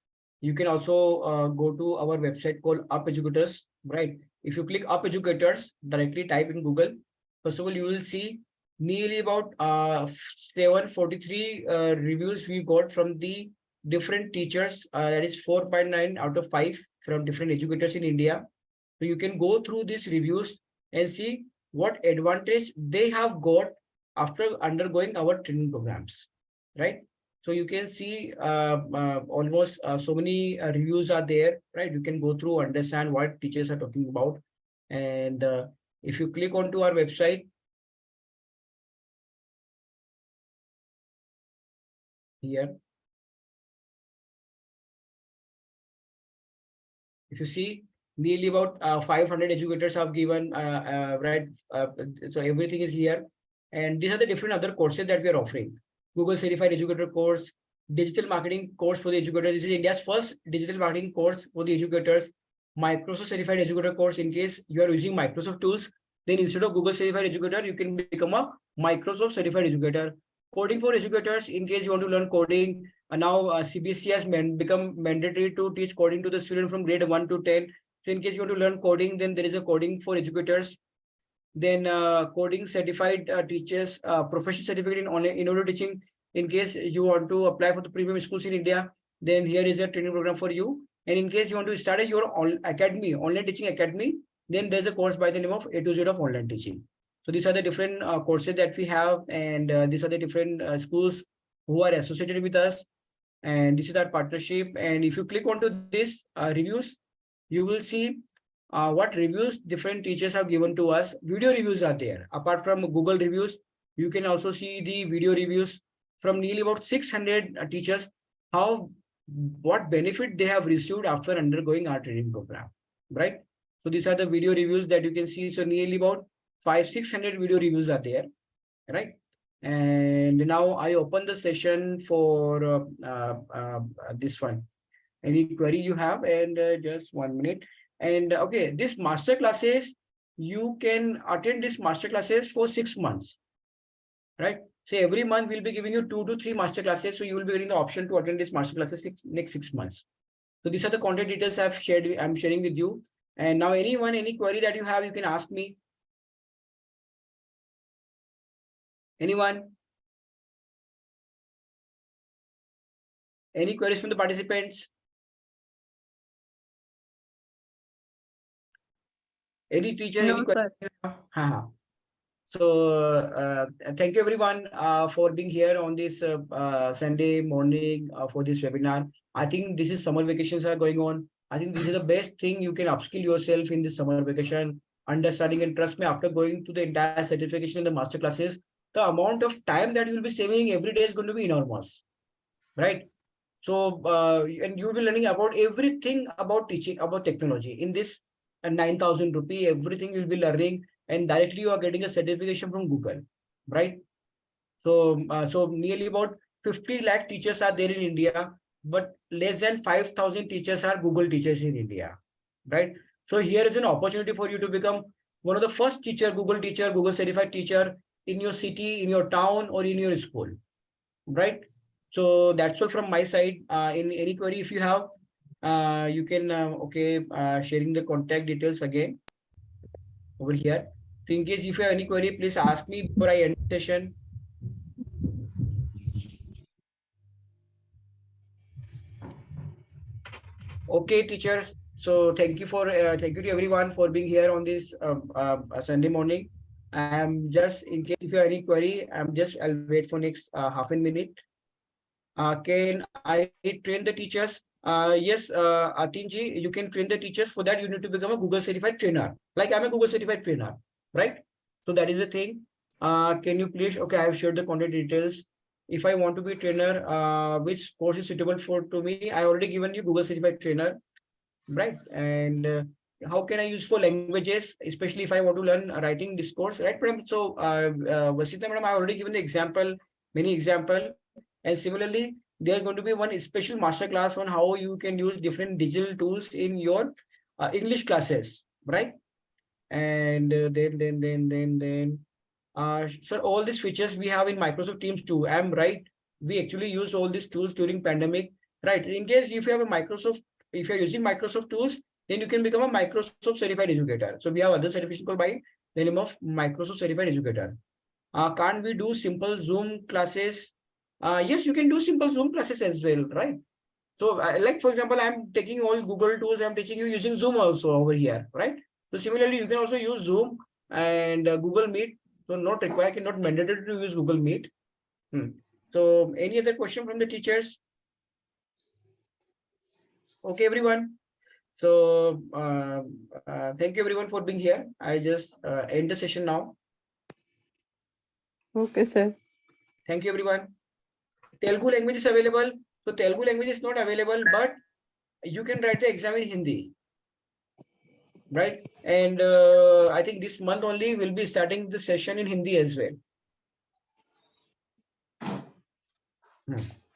you can also go to our website called Up Educators, right? If you click Up Educators, directly type in Google. First of all, you will see nearly about 743 reviews we got from the different teachers. That is 4.9 out of 5 from different educators in India. So you can go through these reviews and see what advantage they have got after undergoing our training programs, right? So you can see almost so many reviews are there, right? You can go through, understand what teachers are talking about. And if you click onto our website, here, if you see, nearly about 500 educators have given, right? So everything is here. And these are the different other courses that we are offering. Google Certified Educator course, digital marketing course for the educators. This is India's first digital marketing course for the educators. Microsoft Certified Educator course, in case you are using Microsoft tools, then instead of Google Certified Educator, you can become a Microsoft Certified Educator. Coding for educators, in case you want to learn coding. Now CBSE has become mandatory to teach coding to the student from grade 1 to 10. So in case you want to learn coding, then there is a coding for educators. Then coding certified teachers, professional certificate in online innovative teaching. In case you want to apply for the premium schools in India, then here is a training program for you. And in case you want to start your academy, online teaching academy, then there's a course by the name of A to Z of online teaching. So these are the different courses that we have, and these are the different schools who are associated with us. And this is our partnership. And if you click onto this reviews, you will see what reviews different teachers have given to us. Video reviews are there. Apart from Google reviews, you can also see the video reviews from nearly about 600 teachers, what benefit they have received after undergoing our training program, right? So these are the video reviews that you can see. So nearly about 500-600 video reviews are there, right? And now I open the session for this one. Any query you have? And just 1 minute. And okay, this master classes, you can attend this master classes for 6 months, right? So every month we'll be giving you 2 to 3 master classes. So you will be getting the option to attend this master classes next 6 months. So these are the content details I'm sharing with you. And now any query that you have, you can ask me. Anyone? Any queries from the participants? Any teacher? No, Any query? So thank you everyone for being here on this Sunday morning for this webinar. I think this is summer vacations are going on. I think this is the best thing you can upskill yourself in this summer vacation, understanding, and trust me, after going to the entire certification in the master classes, the amount of time that you will be saving every day is going to be enormous, right? So and you'll be learning about everything about teaching, about technology in this 9,000 rupee, everything you'll be learning, and directly you are getting a certification from Google, right? So so nearly about 50 lakh teachers are there in India, but less than 5,000 teachers are Google teachers in India, right? So here is an opportunity for you to become one of the first teacher, Google teacher, Google certified teacher in your city, in your town, or in your school, right? So that's all from my side. In any query if you have, you can sharing the contact details again. over here. So in case if you have any query, please ask me before I end the session. Okay, teachers. So thank you to everyone for being here on this Sunday morning. I'm just in case if you have any query, I'll wait for next half a minute. Can I train the teachers? Yes, Atinji, you can train the teachers. For that, you need to become a Google certified trainer. Like I'm a Google certified trainer, right? So that is the thing. Can you please? Okay, I have shared the contact details. If I want to be a trainer, which course is suitable for to me? I already given you Google certified trainer, right? And how can I use for languages, especially if I want to learn writing discourse, right, madam? So Vasita madam, I already given the example, many example, and similarly there's going to be one special master class on how you can use different digital tools in your English classes, right? And so all these features we have in Microsoft Teams too. I'm right, we actually use all these tools during pandemic, right? In case if you have a Microsoft, if you're using Microsoft tools, then you can become a Microsoft certified educator. So we have other certification called by the name of Microsoft certified educator. Can't we do simple Zoom classes? Yes, you can do simple Zoom classes as well, right? So like for example, I'm taking all Google tools, I'm teaching you using Zoom also over here, right? So similarly, you can also use Zoom and Google Meet. So not required, not mandatory to use Google Meet. So any other question from the teachers? Okay, everyone. So thank you everyone for being here. I just end the session now. Okay, sir. Thank you everyone. Telugu language is available. So Telugu language is not available, but you can write the exam in Hindi, right? And I think this month only we'll be starting the session in Hindi as well.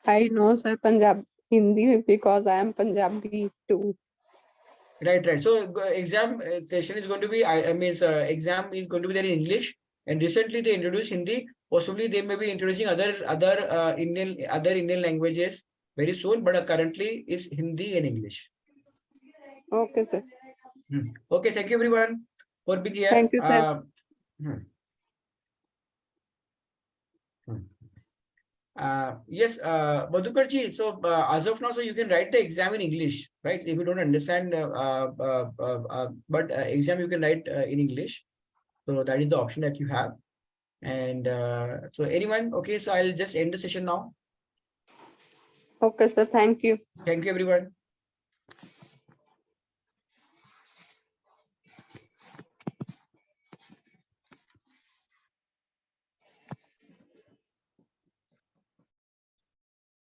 I know, sir, Hindi because I am Punjabi too. Right. So exam session is going to be, I mean, exam is going to be there in English. And recently they introduced Hindi. Possibly they may be introducing other Indian languages very soon, but currently is Hindi and English. Okay, sir. Okay, thank you everyone for being here. Thank you, sir. Yes, Madhukarji, so as of now, so you can write the exam in English, right? If you don't understand, but exam you can write in English. So that is the option that you have. And so anyone, okay, so I'll just end the session now. Okay, sir. Thank you. Thank you, everyone.